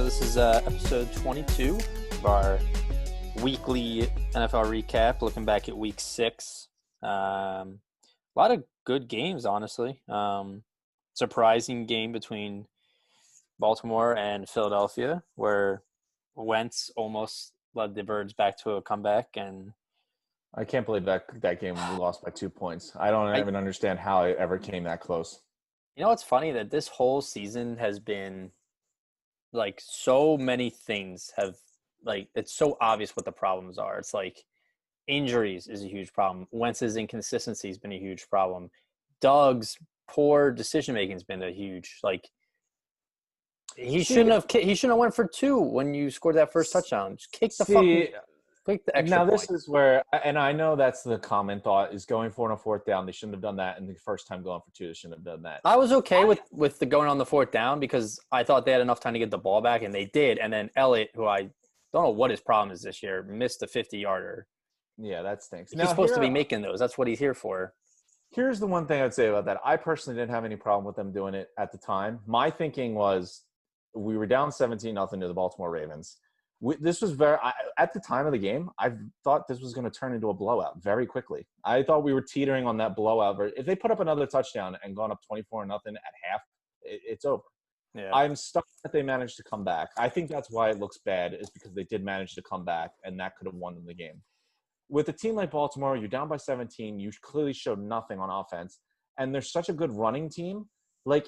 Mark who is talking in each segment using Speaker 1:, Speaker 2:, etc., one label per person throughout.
Speaker 1: So this is episode 22 of our weekly NFL recap, looking back at week 6. A lot of good games, honestly. Surprising game between Baltimore and Philadelphia, where Wentz almost led the Birds back to a comeback. And
Speaker 2: I can't believe that game we lost by 2 points. I don't even understand how it ever came that close.
Speaker 1: You know what's funny? That this whole season has been like so many things have it's so obvious what the problems are. It's like injuries is a huge problem. Wentz's inconsistency has been a huge problem. Doug's poor decision making has been a huge he shouldn't have went for 2 when you scored that first touchdown. Just kick the extra
Speaker 2: now
Speaker 1: point.
Speaker 2: This is where, and I know that's the common thought, is going for it on 4th down. They shouldn't have done that, and the first time going for 2, they shouldn't have done that.
Speaker 1: I was okay with the going on the 4th down because I thought they had enough time to get the ball back, and they did. And then Elliott, who I don't know what his problem is this year, missed a 50-yarder.
Speaker 2: Yeah, that stinks.
Speaker 1: He's supposed to be making those. That's what he's here for.
Speaker 2: Here's the one thing I'd say about that. I personally didn't have any problem with them doing it at the time. My thinking was we were down 17-0 to the Baltimore Ravens. This was at the time of the game, I thought this was going to turn into a blowout very quickly. I thought we were teetering on that blowout. If they put up another touchdown and gone up 24-0 at half, it's over.
Speaker 1: Yeah.
Speaker 2: I'm stuck that they managed to come back. I think that's why it looks bad, is because they did manage to come back, and that could have won them the game. With a team like Baltimore, you're down by 17. You clearly showed nothing on offense, and they're such a good running team. I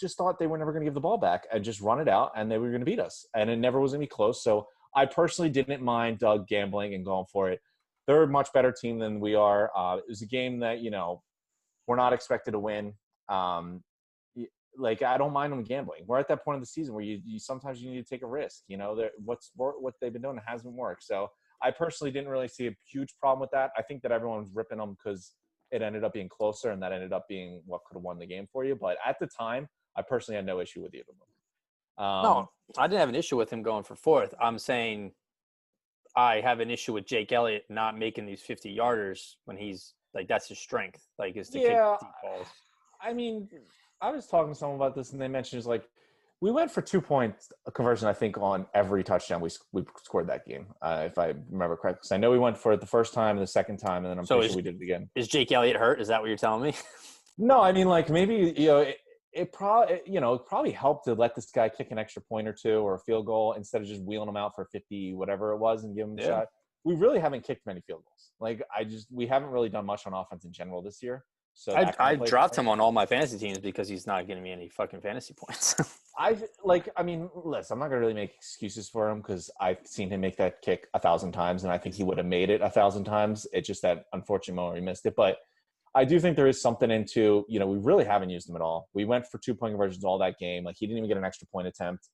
Speaker 2: just thought they were never going to give the ball back and just run it out, and they were going to beat us. And it never was going to be close. So I personally didn't mind Doug gambling and going for it. They're a much better team than we are. It was a game that, we're not expected to win. I don't mind them gambling. We're at that point of the season where you sometimes you need to take a risk. What they've been doing hasn't worked. So I personally didn't really see a huge problem with that. I think that everyone's ripping them because it ended up being closer, and that ended up being what could have won the game for you. But at the time, I personally had no issue with either of them.
Speaker 1: No, I didn't have an issue with him going for 4th. I'm saying I have an issue with Jake Elliott not making these 50-yarders when he's that's his strength, is to kick deep balls.
Speaker 2: I mean, I was talking to someone about this, and they mentioned we went for 2-point conversion, I think, on every touchdown we scored that game, if I remember correctly. Because I know we went for it the first time and the second time, and then I'm pretty sure we did it again.
Speaker 1: Is Jake Elliott hurt? Is that what you're telling me?
Speaker 2: No, I mean, maybe, it probably helped to let this guy kick an extra point or 2 or a field goal instead of just wheeling him out for 50, whatever it was, and give him a shot. We really haven't kicked many field goals. We haven't really done much on offense in general this year. So
Speaker 1: I dropped him on all my fantasy teams because he's not getting me any fucking fantasy points.
Speaker 2: listen, I'm not going to really make excuses for him because I've seen him make that kick 1,000 times, and I think he would have made it 1,000 times. It's just that unfortunate moment he missed it. But I do think there is something into, we really haven't used him at all. We went for 2-point conversions all that game. He didn't even get an extra point attempt.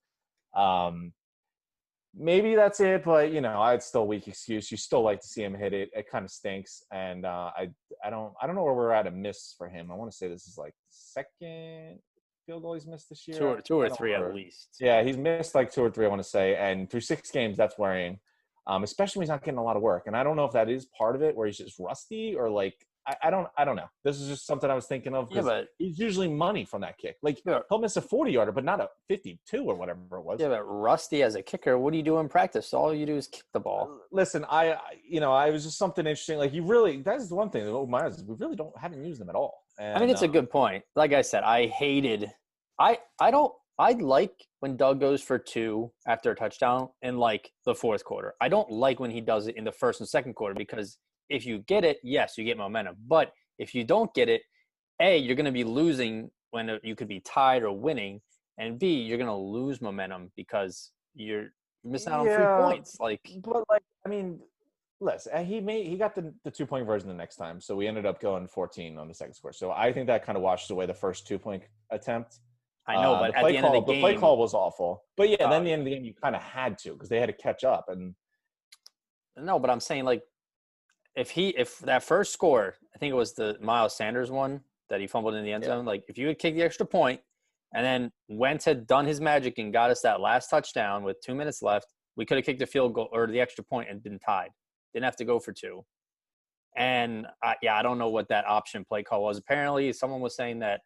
Speaker 2: Maybe that's it, but I'd still weak excuse. You still like to see him hit it. It kind of stinks, and I don't know where we're at a miss for him. I want to say this is second field goal he's missed this year.
Speaker 1: Two or three at least.
Speaker 2: Yeah, he's missed 2 or 3. I want to say, and through 6 games, that's worrying. Especially when he's not getting a lot of work, and I don't know if that is part of it, where he's just rusty, or I don't know. This is just something I was thinking of.
Speaker 1: Yeah, but
Speaker 2: he's usually money from that kick. He'll miss a 40-yarder, but not a 52 or whatever it was.
Speaker 1: Yeah, but rusty as a kicker, what do you do in practice? All you do is kick the ball.
Speaker 2: Listen, I was just something interesting. That's the one thing that we really haven't used them at all. And,
Speaker 1: it's a good point. Like I said, I like when Doug goes for 2 after a touchdown in the 4th quarter. I don't like when he does it in the 1st and 2nd quarter because if you get it, yes, you get momentum. But if you don't get it, A, you're going to be losing when you could be tied or winning, and B, you're going to lose momentum because you're missing out on 3 points.
Speaker 2: Listen, he got the 2-point version the next time, so we ended up going 14 on the second score. So I think that kind of washes away the first 2-point attempt.
Speaker 1: I know, but at the end of the game,
Speaker 2: the play call was awful. But then at the end of the game, you kind of had to because they had to catch up. And
Speaker 1: no, but I'm saying if that first score, I think it was the Miles Sanders one that he fumbled in the end zone. If you had kicked the extra point, and then Wentz had done his magic and got us that last touchdown with 2 minutes left, we could have kicked the field goal or the extra point and been tied. Didn't have to go for 2. And I don't know what that option play call was. Apparently, someone was saying that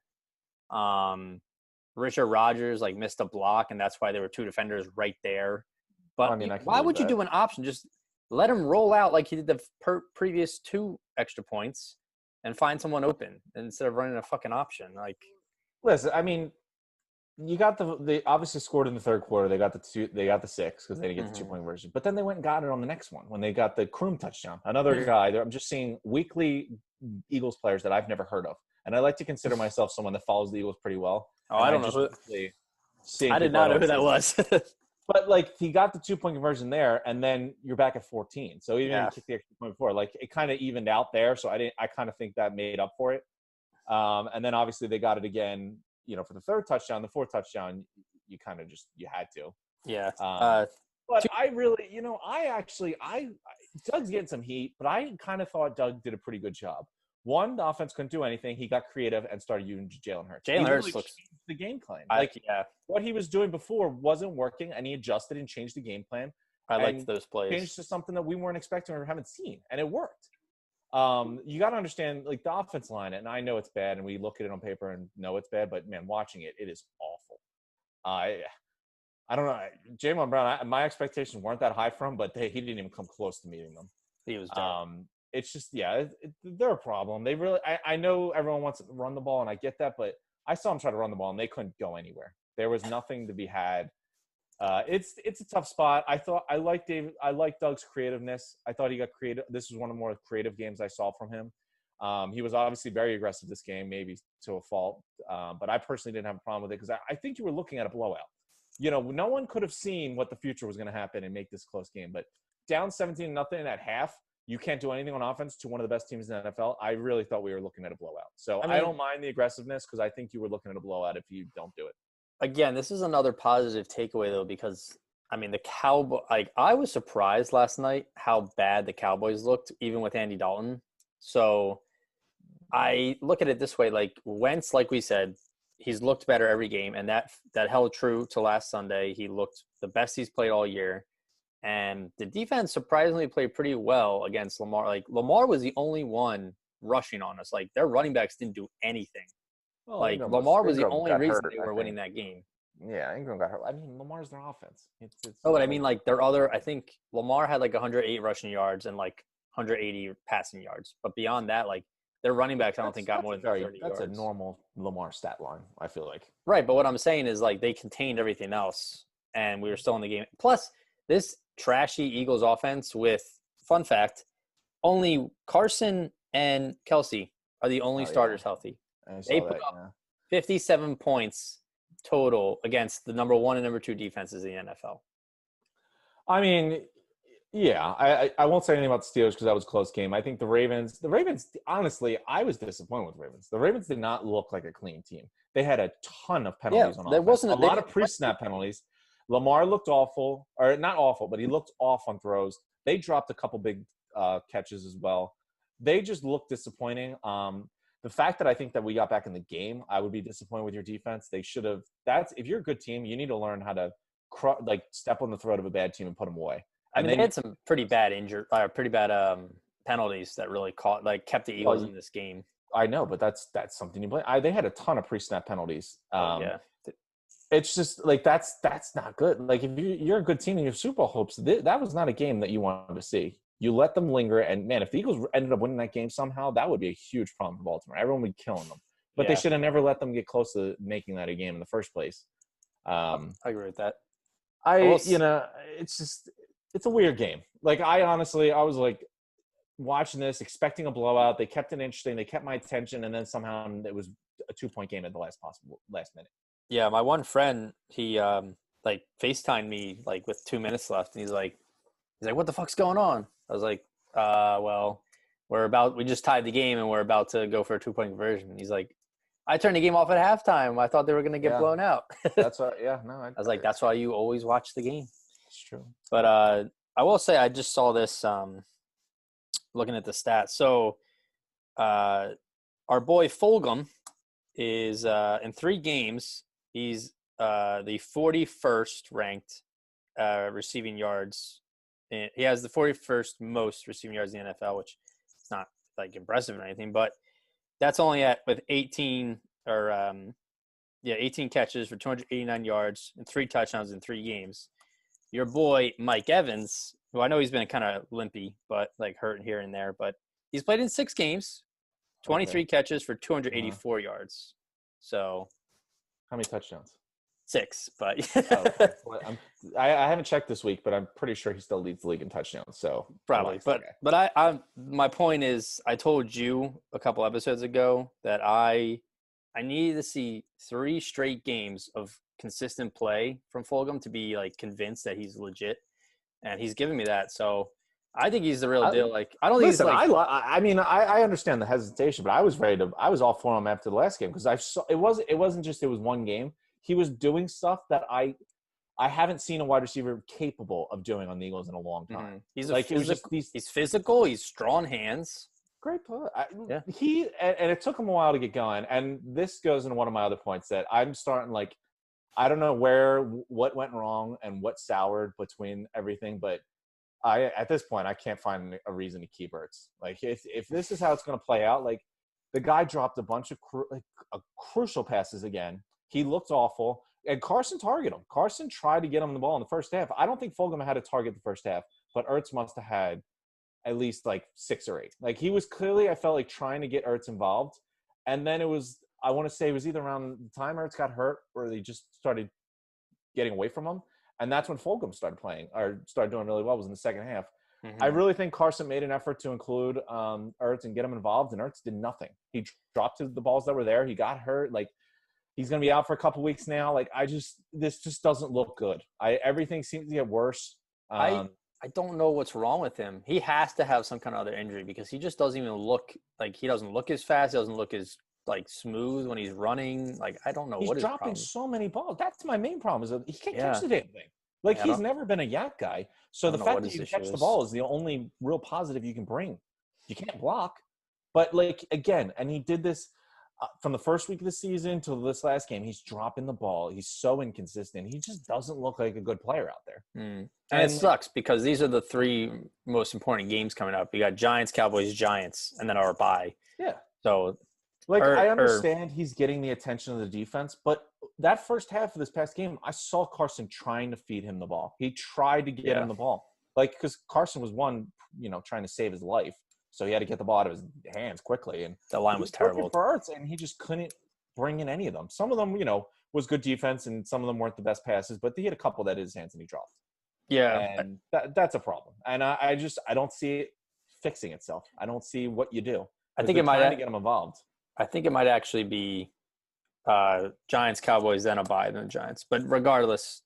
Speaker 1: Richard Rodgers like missed a block, and that's why there were two defenders right there.
Speaker 2: I
Speaker 1: But
Speaker 2: mean, I can
Speaker 1: why
Speaker 2: believe
Speaker 1: would you
Speaker 2: that.
Speaker 1: do an option? Just let him roll out like he did the previous two extra points and find someone open instead of running a fucking option. Like,
Speaker 2: Listen, I mean, you got they obviously scored in the third quarter. They got the six because they didn't get the 2 point version. But then they went and got it on the next one when they got the Kroom touchdown. Another guy. I'm just seeing weekly Eagles players that I've never heard of, and I like to consider myself someone that follows the Eagles pretty well.
Speaker 1: oh,
Speaker 2: And
Speaker 1: I
Speaker 2: I
Speaker 1: don't know
Speaker 2: just
Speaker 1: who.
Speaker 2: seeing
Speaker 1: I did
Speaker 2: people I
Speaker 1: not know
Speaker 2: don't
Speaker 1: who that
Speaker 2: see.
Speaker 1: was.
Speaker 2: But like he got the 2 point conversion there, and then you're back at 14. So even if
Speaker 1: Yeah.
Speaker 2: you kick the extra point before, like it kind of evened out there. So I kind of think that made up for it. And then obviously they got it again. For the third touchdown, the fourth touchdown, you kind of you had to.
Speaker 1: Yeah.
Speaker 2: But I really, Doug's getting some heat, but I kind of thought Doug did a pretty good job. One, the offense couldn't do anything. He got creative and started using Jalen Hurts.
Speaker 1: Jalen Hurts looks
Speaker 2: changed the game plan.
Speaker 1: yeah.
Speaker 2: What he was doing before wasn't working, and he adjusted and changed the game plan.
Speaker 1: I liked
Speaker 2: and
Speaker 1: those plays.
Speaker 2: Changed to something that we weren't expecting or haven't seen, and it worked. You got to understand, like the offense line, and I know it's bad, and we look at it on paper and know it's bad, but man, watching it, it is awful. I don't know, Jamon Brown. My expectations weren't that high from him, but he didn't even come close to meeting them.
Speaker 1: He was done.
Speaker 2: It's just, they're a problem. They really, I know everyone wants to run the ball, and I get that, but I saw them try to run the ball, and they couldn't go anywhere. There was nothing to be had. It's a tough spot. I like Doug's creativeness. I thought he got creative. This was one of the more creative games I saw from him. He was obviously very aggressive this game, maybe to a fault. But I personally didn't have a problem with it because I think you were looking at a blowout. No one could have seen what the future was going to happen and make this close game. But down 17-0 at half, you can't do anything on offense to one of the best teams in the NFL. I really thought we were looking at a blowout. So I don't mind the aggressiveness because I think you were looking at a blowout if you don't do it.
Speaker 1: Again, this is another positive takeaway though, because the Cowboy. Like I was surprised last night how bad the Cowboys looked, even with Andy Dalton. So I look at it this way: like Wentz, like we said, he's looked better every game, and that held true to last Sunday. He looked the best he's played all year, and the defense surprisingly played pretty well against Lamar. Like Lamar was the only one rushing on us. Like their running backs didn't do anything.
Speaker 2: Well,
Speaker 1: Lamar was the only reason they were winning that game.
Speaker 2: Yeah, Ingram got hurt. I mean, Lamar's their offense.
Speaker 1: But I mean, like their other, I think Lamar had like 108 rushing yards and like 180 passing yards. But beyond that, like their running backs, I don't think got more than 30 yards.
Speaker 2: That's a normal Lamar stat line, I feel like.
Speaker 1: Right, but what I'm saying is like they contained everything else, and we were still in the game. Plus, this trashy Eagles offense with, fun fact, only Carson and Kelsey are the only starters healthy. They put up 57 points total against the number 1 and number 2 defenses in the NFL.
Speaker 2: I mean, yeah, I won't say anything about the Steelers because that was a close game. I think the Ravens, honestly, I was disappointed with the Ravens. The Ravens did not look like a clean team. They had a ton of penalties on offense. There wasn't a lot of pre-snap penalties. Lamar looked awful, or not awful, but he looked off on throws. They dropped a couple big catches as well. They just looked disappointing. The fact that I think that we got back in the game, I would be disappointed with your defense. They should have. If you're a good team, you need to learn how to step on the throat of a bad team and put them away.
Speaker 1: They had some pretty bad penalties that really kept the Eagles in this game.
Speaker 2: I know, but that's something you blame. They had a ton of pre-snap penalties.
Speaker 1: Yeah.
Speaker 2: It's just like that's not good. Like if you're a good team and you have Super Bowl hopes, that was not a game that you wanted to see. You let them linger, and man, if the Eagles ended up winning that game somehow, that would be a huge problem for Baltimore. Everyone would be killing them, but they should have never let them get close to making that a game in the first place.
Speaker 1: I agree with that.
Speaker 2: It's a weird game. Like I was like watching this, expecting a blowout. They kept it interesting. They kept my attention, and then somehow it was a 2-point game at the last minute.
Speaker 1: Yeah, my one friend, he FaceTimed me like with 2 minutes left, and he's like, "What the fuck's going on?" I was like, well, we just tied the game and we're about to go for a 2-point conversion. And he's like, I turned the game off at halftime. I thought they were going to get blown out.
Speaker 2: That's what, I
Speaker 1: was like, that's why you always watch the game.
Speaker 2: It's true.
Speaker 1: But I will say I just saw this looking at the stats. So our boy Fulgham is in 3 games, he's the 41st ranked receiving yards. He has the 41st most receiving yards in the NFL, which is not like impressive or anything, but that's only with 18 or Yeah, 18 catches for 289 yards and 3 touchdowns in 3 games. Your boy Mike Evans, who I know he's been kind of limpy, but like hurt here and there, but he's played in 6 games, 23
Speaker 2: Okay.
Speaker 1: catches for
Speaker 2: Uh-huh.
Speaker 1: 284 yards. So
Speaker 2: How many touchdowns?
Speaker 1: 6, but
Speaker 2: Oh, okay. Well, I haven't checked this week, but I'm pretty sure he still leads the league in touchdowns. So
Speaker 1: probably.
Speaker 2: relax, that guy.
Speaker 1: But I my point is, I told you a couple episodes ago that I needed to see 3 straight games of consistent play from Fulgham to be like convinced that he's legit, and he's giving me that. So I think he's the real
Speaker 2: I,
Speaker 1: deal. Like I don't think he's
Speaker 2: Listen,
Speaker 1: like
Speaker 2: I mean, I understand the hesitation, but I was ready to. I was all for him after the last game because I saw it wasn't just it was one game. He was doing stuff that I haven't seen a wide receiver capable of doing on the Eagles in a long time.
Speaker 1: he's a
Speaker 2: Like it was just
Speaker 1: physical.
Speaker 2: these
Speaker 1: He's physical. He's strong hands.
Speaker 2: great play.
Speaker 1: Yeah.
Speaker 2: He and it took him a while to get going. And this goes into one of my other points that I'm starting like I don't know what went wrong and what soured between everything, but I at this point I can't find a reason to keep Ertz. Like if this is how it's going to play out, like the guy dropped a bunch of crucial passes again. He looked awful, and Carson targeted him. Carson tried to get him the ball in the first half. I don't think Fulgham had a target the first half, but Ertz must have had at least like 6 or 8. Like he was clearly, I felt like trying to get Ertz involved, and then it was. I want to say it was either around the time Ertz got hurt or they just started getting away from him. And that's when Fulgham started playing or started doing really well was in the second half. I really think Carson made an effort to include Ertz and get him involved, and Ertz did nothing. He dropped the balls that were there. He got hurt. Like he's going to be out for a couple weeks now. Like this just doesn't look good. Everything seems to get worse.
Speaker 1: I don't know what's wrong with him. He has to have some kind of other injury because he just doesn't even look like he doesn't look as fast. He doesn't look as like smooth when he's running. Like I don't know
Speaker 2: he's
Speaker 1: what his
Speaker 2: dropping
Speaker 1: problem.
Speaker 2: so many balls. That's my main problem is that he can't
Speaker 1: Yeah.
Speaker 2: catch the damn thing. Like
Speaker 1: Yeah,
Speaker 2: he's never been a yak guy. So the fact that you catch the ball is the only real positive you can bring. You can't block. But like again, and he did this from the first week of the season to this last game. He's dropping the ball. He's so inconsistent. He just doesn't look like a good player out there.
Speaker 1: And it sucks because these are the 3 most important games coming up. You got Giants, Cowboys, Giants, and then our bye.
Speaker 2: Yeah.
Speaker 1: So
Speaker 2: like I understand he's getting the attention of the defense, but that first half of this past game, I saw Carson trying to feed him the ball. He tried to get him the ball. Like because Carson was trying to save his life. So he had to get the ball out of his hands quickly. And
Speaker 1: the line was terrible
Speaker 2: for Ertz, and he just couldn't bring in any of them. Some of them, was good defense, and some of them weren't the best passes, but he had a couple that hit his hands and he dropped.
Speaker 1: Yeah.
Speaker 2: And that's a problem. And I don't see it fixing itself. I don't see what you do.
Speaker 1: I think it might
Speaker 2: to get him involved.
Speaker 1: I think it might actually be Giants, Cowboys, then a bye, then the Giants. But regardless,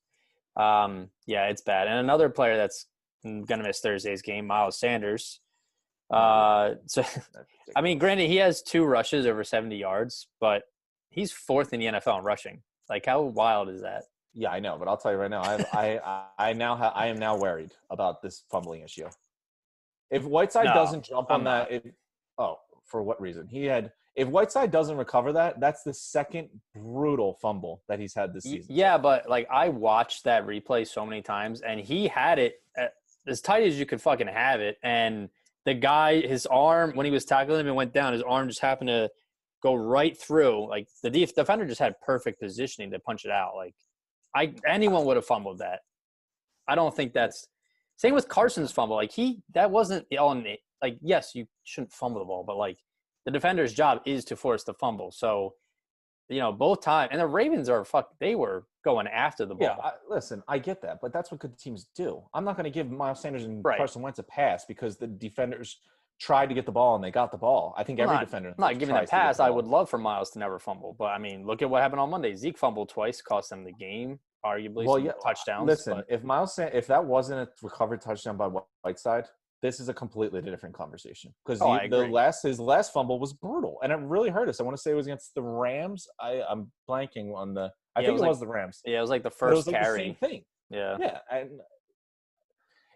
Speaker 1: it's bad. And another player that's going to miss Thursday's game, Miles Sanders. So, I mean, granted, he has 2 rushes over 70 yards, but he's 4th in the NFL in rushing. Like, how wild is that?
Speaker 2: Yeah, I know, but I'll tell you right now, I am now worried about this fumbling issue. If Whiteside doesn't jump on that, for what reason? If Whiteside doesn't recover that, that's the second brutal fumble that he's had this season.
Speaker 1: Yeah, but like I watched that replay so many times, and he had it as tight as you could fucking have it, and the guy, his arm, when he was tackling him and went down, his arm just happened to go right through. Like the defender just had perfect positioning to punch it out. Like anyone would have fumbled that. I don't think that's same with Carson's fumble. Like that wasn't on. Like yes, you shouldn't fumble the ball, but like the defender's job is to force the fumble. So both times, and the Ravens they were going after the ball.
Speaker 2: Yeah, listen, I get that, but that's what good teams do. I'm not going to give Miles Sanders and Carson Wentz a pass because the defenders tried to get the ball and they got the ball. I think every defender.
Speaker 1: I'm not giving them a pass. I would love for Miles to never fumble, but I mean, look at what happened on Monday. Zeke fumbled twice, cost them the game, arguably some touchdowns.
Speaker 2: Listen, if that wasn't a recovered touchdown by Whiteside, this is a completely different conversation because his last fumble was brutal and it really hurt us. I want to say it was against the Rams. I'm blanking on the. I think it was the Rams.
Speaker 1: Yeah, it was like the first
Speaker 2: carry.
Speaker 1: The
Speaker 2: same thing.
Speaker 1: Yeah,
Speaker 2: and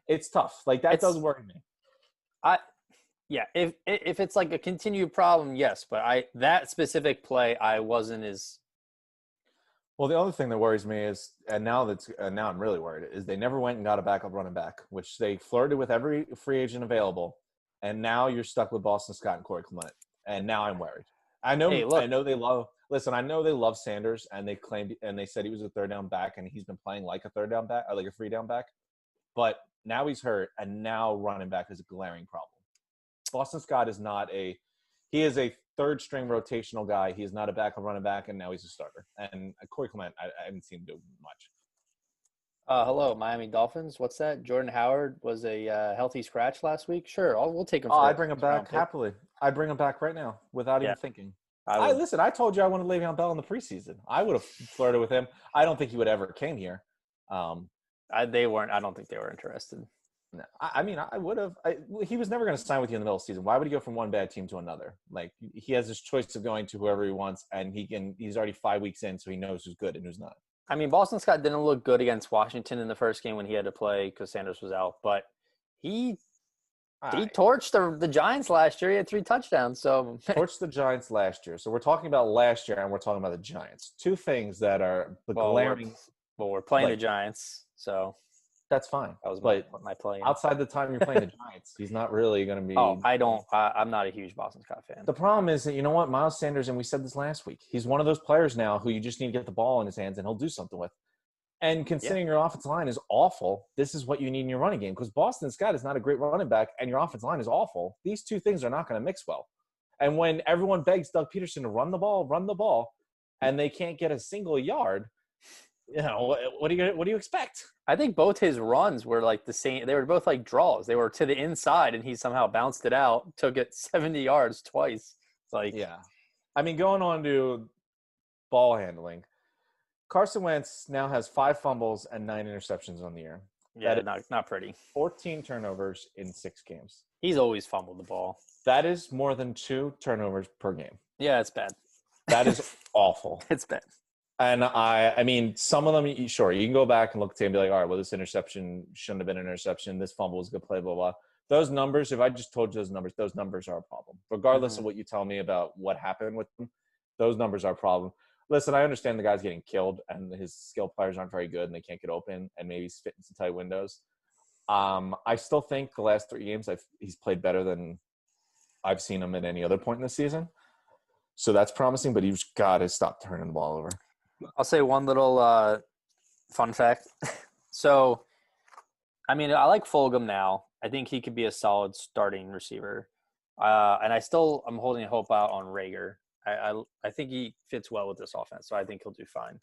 Speaker 2: it's tough. Like that does worry me.
Speaker 1: If it's like a continued problem, yes, but that specific play I wasn't as.
Speaker 2: Well, the other thing that worries me is, and now I'm really worried, is they never went and got a backup running back, which they flirted with every free agent available, and now you're stuck with Boston Scott and Corey Clement, and now I'm worried. I know they love. Listen, I know they love Sanders, and they claimed and they said he was a third down back, and he's been playing like a third down back, or like a three down back. But now he's hurt, and now running back is a glaring problem. Boston Scott is not he is a third string rotational guy. He is not a backup running back, and now he's a starter. And Corey Clement, I haven't seen him do much.
Speaker 1: Hello, Miami Dolphins. What's that? Jordan Howard was a healthy scratch last week. Sure, we'll take him.
Speaker 2: Oh,
Speaker 1: For
Speaker 2: I bring him back happily. I bring him back right now without even thinking. Listen, I told you I wanted Le'Veon Bell in the preseason. I would have flirted with him. I don't think he would ever came here.
Speaker 1: They weren't. I don't think they were interested.
Speaker 2: No, I mean, I would have. He was never going to sign with you in the middle of the season. Why would he go from one bad team to another? Like, he has his choice of going to whoever he wants, and he's already 5 weeks in, so he knows who's good and who's not.
Speaker 1: I mean, Boston Scott didn't look good against Washington in the first game when he had to play because Sanders was out, but he torched the Giants last year. He had 3 touchdowns. So
Speaker 2: torched the Giants last year. So we're talking about last year, and we're talking about the Giants. 2 things that are glaring.
Speaker 1: We're playing the Giants, so
Speaker 2: that's fine.
Speaker 1: That was my play.
Speaker 2: Outside the time you're playing the Giants, he's not really going to be.
Speaker 1: Oh, I'm not a huge Boston Scott fan.
Speaker 2: The problem is that, you know what, Miles Sanders, and we said this last week, he's one of those players now who you just need to get the ball in his hands and he'll do something with. And considering your offensive line is awful, this is what you need in your running game, because Boston Scott is not a great running back and your offensive line is awful. These 2 things are not going to mix well. And when everyone begs Doug Peterson to run the ball, and they can't get a single yard, what do you expect?
Speaker 1: I think both his runs were like the same. They were both like draws. They were to the inside, and he somehow bounced it out, took it 70 yards twice. It's like,
Speaker 2: yeah. I mean, going on to ball handling, Carson Wentz now has 5 fumbles and 9 interceptions on the year.
Speaker 1: Yeah, not pretty.
Speaker 2: 14 turnovers in 6 games.
Speaker 1: He's always fumbled the ball.
Speaker 2: That is more than 2 turnovers per game.
Speaker 1: Yeah, it's bad.
Speaker 2: That is awful.
Speaker 1: It's bad.
Speaker 2: And I mean, some of them, sure, you can go back and look at it and be like, all right, well, this interception shouldn't have been an interception. This fumble was a good play, blah, blah. Those numbers, if I just told you those numbers are a problem. Regardless of what you tell me about what happened with them, those numbers are a problem. Listen, I understand the guy's getting killed and his skill players aren't very good and they can't get open and maybe he's fitting some tight windows. I still think the last 3 games he's played better than I've seen him at any other point in the season. So that's promising, but he's got to stop turning the ball over.
Speaker 1: I'll say one little fun fact. So, I mean, I like Fulgham now. I think he could be a solid starting receiver. And I'm holding hope out on Rager. I think he fits well with this offense, so I think he'll do fine.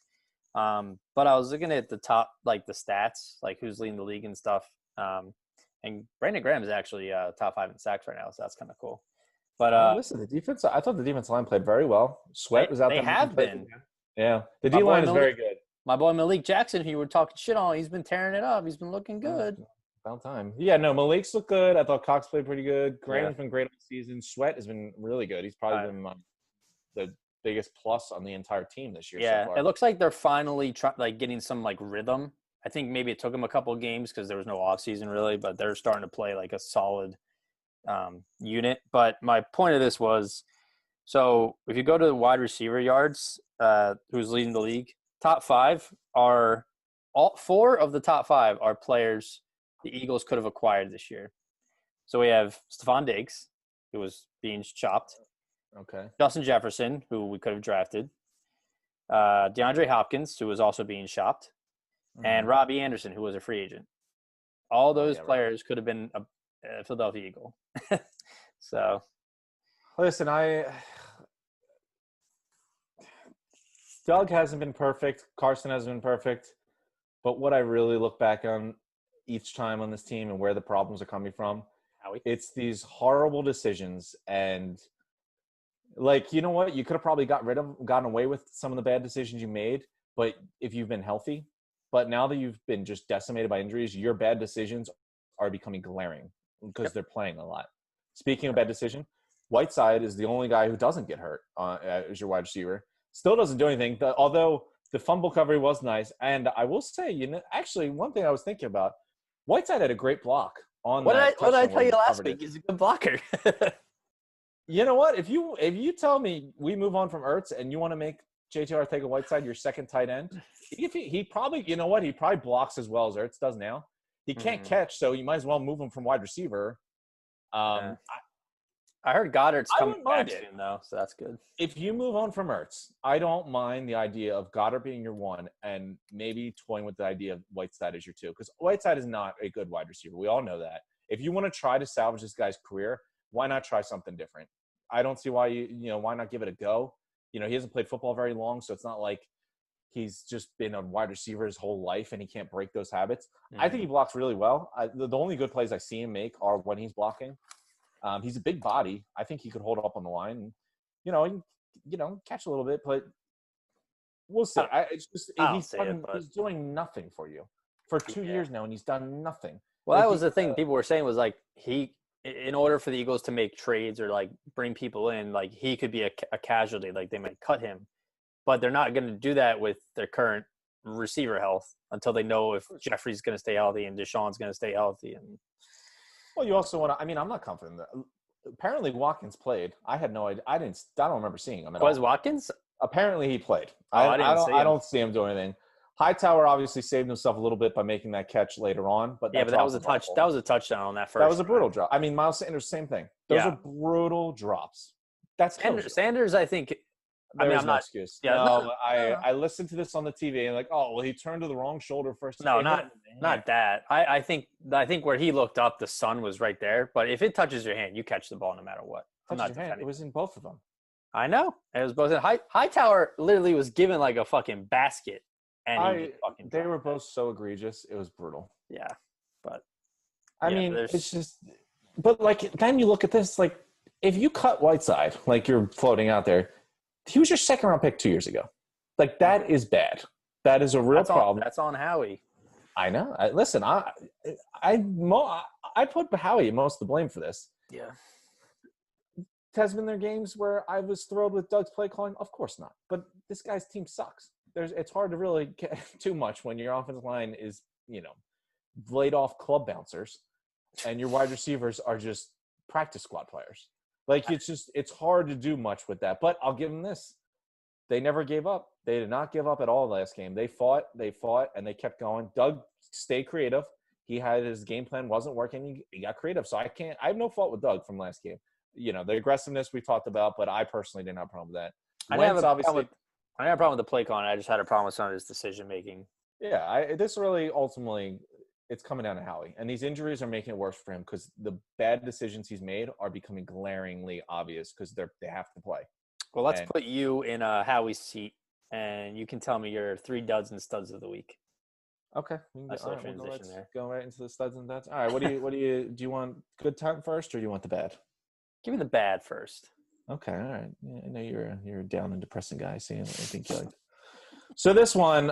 Speaker 1: But I was looking at the top, like the stats, like who's leading the league and stuff. And Brandon Graham is actually top 5 in sacks right now, so that's kind of cool. But
Speaker 2: listen, the defense. I thought the defense line played very well. Sweat was out there.
Speaker 1: They have been.
Speaker 2: Yeah, the D line is very good.
Speaker 1: My boy Malik Jackson, who you were talking shit on, he's been tearing it up. He's been looking good.
Speaker 2: About time. Yeah, no, Malik's looked good. I thought Cox played pretty good. Graham's been great all season. Sweat has been really good. He's probably been the biggest plus on the entire team this year.
Speaker 1: Yeah,
Speaker 2: so far.
Speaker 1: It looks like they're finally getting some rhythm. I think maybe it took them a couple of games because there was no off season really, but they're starting to play like a solid unit. But my point of this was, so if you go to the wide receiver yards, who's leading the league, top 5 are all 4 of the top 5 are players the Eagles could have acquired this year. So we have Stephon Diggs, who was being chopped.
Speaker 2: Okay.
Speaker 1: Justin Jefferson, who we could have drafted. DeAndre Hopkins, who was also being shopped. And Robbie Anderson, who was a free agent. All those players could have been a Philadelphia Eagle. So,
Speaker 2: listen, Doug hasn't been perfect. Carson hasn't been perfect. But what I really look back on each time on this team and where the problems are coming from, it's these horrible decisions. And, you know what? You could have probably gotten away with some of the bad decisions you made, but if you've been healthy. But now that you've been just decimated by injuries, your bad decisions are becoming glaring because they're playing a lot. Speaking of bad decision, Whiteside is the only guy who doesn't get hurt as your wide receiver. Still doesn't do anything, although the fumble recovery was nice. And I will say, actually, one thing I was thinking about, Whiteside had a great block on
Speaker 1: what did I tell you last week? He's a good blocker.
Speaker 2: You know what? If you tell me we move on from Ertz and you want to make JT Arcega-Whiteside your second tight end, he probably, you know what? He probably blocks as well as Ertz does now. He can't catch, so you might as well move him from wide receiver.
Speaker 1: I heard Goddard's
Speaker 2: I
Speaker 1: coming
Speaker 2: wouldn't
Speaker 1: back
Speaker 2: mind it.
Speaker 1: soon, though, so that's good.
Speaker 2: If you move on from Ertz, I don't mind the idea of Goddard being your one and maybe toying with the idea of Whiteside as your two, because Whiteside is not a good wide receiver. We all know that. If you want to try to salvage this guy's career, why not try something different? I don't see why why not give it a go? He hasn't played football very long, so it's not like he's just been a wide receiver his whole life and he can't break those habits. I think he blocks really well. The only good plays I see him make are when he's blocking. He's a big body. I think he could hold up on the line. Catch a little bit, but we'll see.
Speaker 1: I don't see it, but
Speaker 2: He's doing nothing for you for 2 years now, and he's done nothing.
Speaker 1: well, that was the thing people were saying was like in order for the Eagles to make trades or like bring people in, like he could be a casualty, like they might cut him, but they're not going to do that with their current receiver health until they know if Jeffrey's going to stay healthy and Deshaun's going to stay healthy. And
Speaker 2: well, you also want to. I mean, I'm not confident that. Apparently, Watkins played. I had no idea. I don't remember seeing him at all.
Speaker 1: Was Watkins?
Speaker 2: Apparently, he played.
Speaker 1: I
Speaker 2: don't see him doing anything. Hightower obviously saved himself a little bit by making that catch later on, but
Speaker 1: that was a touch. That was a touchdown on that first.
Speaker 2: That was a brutal drop. I mean, Miles Sanders, same thing. Those are brutal drops. That's
Speaker 1: Sanders. I think.
Speaker 2: I'm not excuse.
Speaker 1: Yeah,
Speaker 2: no, I listened to this on the TV and he turned to the wrong shoulder first.
Speaker 1: No, not that. I think where he looked up, the sun was right there. But if it touches your hand, you catch the ball no matter what. I'm not defending.
Speaker 2: It was in both of them.
Speaker 1: I know. It was both. Hightower literally was given like a fucking basket, and
Speaker 2: they were both so egregious. It was brutal.
Speaker 1: Yeah, but
Speaker 2: I mean, it's just. But like then you look at this, like if you cut Whiteside, like you're floating out there. He was your second-round pick 2 years ago. Like, that is bad. That is a real problem.
Speaker 1: That's on Howie.
Speaker 2: I know. Listen, I put Howie most of the blame for this.
Speaker 1: Yeah.
Speaker 2: Has been there games where I was thrilled with Doug's play calling? Of course not. But this guy's team sucks. It's hard to really get too much when your offensive line is, laid off club bouncers and your wide receivers are just practice squad players. Like, it's hard to do much with that. But I'll give them this. They never gave up. They did not give up at all last game. They fought, and they kept going. Doug stayed creative. He had his game plan wasn't working. He got creative. So I have no fault with Doug from last game. The aggressiveness we talked about, but I personally didn't have a problem with that.
Speaker 1: I didn't have a problem with the play calling. I just had a problem with some of his decision-making.
Speaker 2: Yeah, this really ultimately – it's coming down to Howie. And these injuries are making it worse for him because the bad decisions he's made are becoming glaringly obvious because they have to play.
Speaker 1: Well, let's put you in Howie's seat, and you can tell me your 3 duds and studs of the week.
Speaker 2: Okay.
Speaker 1: Let's
Speaker 2: go right into the studs and duds. All right. Do you want good time first or do you want the bad?
Speaker 1: Give me the bad first.
Speaker 2: Okay. All right. Yeah, I know you're a down and depressing guy. I think you like. So this one,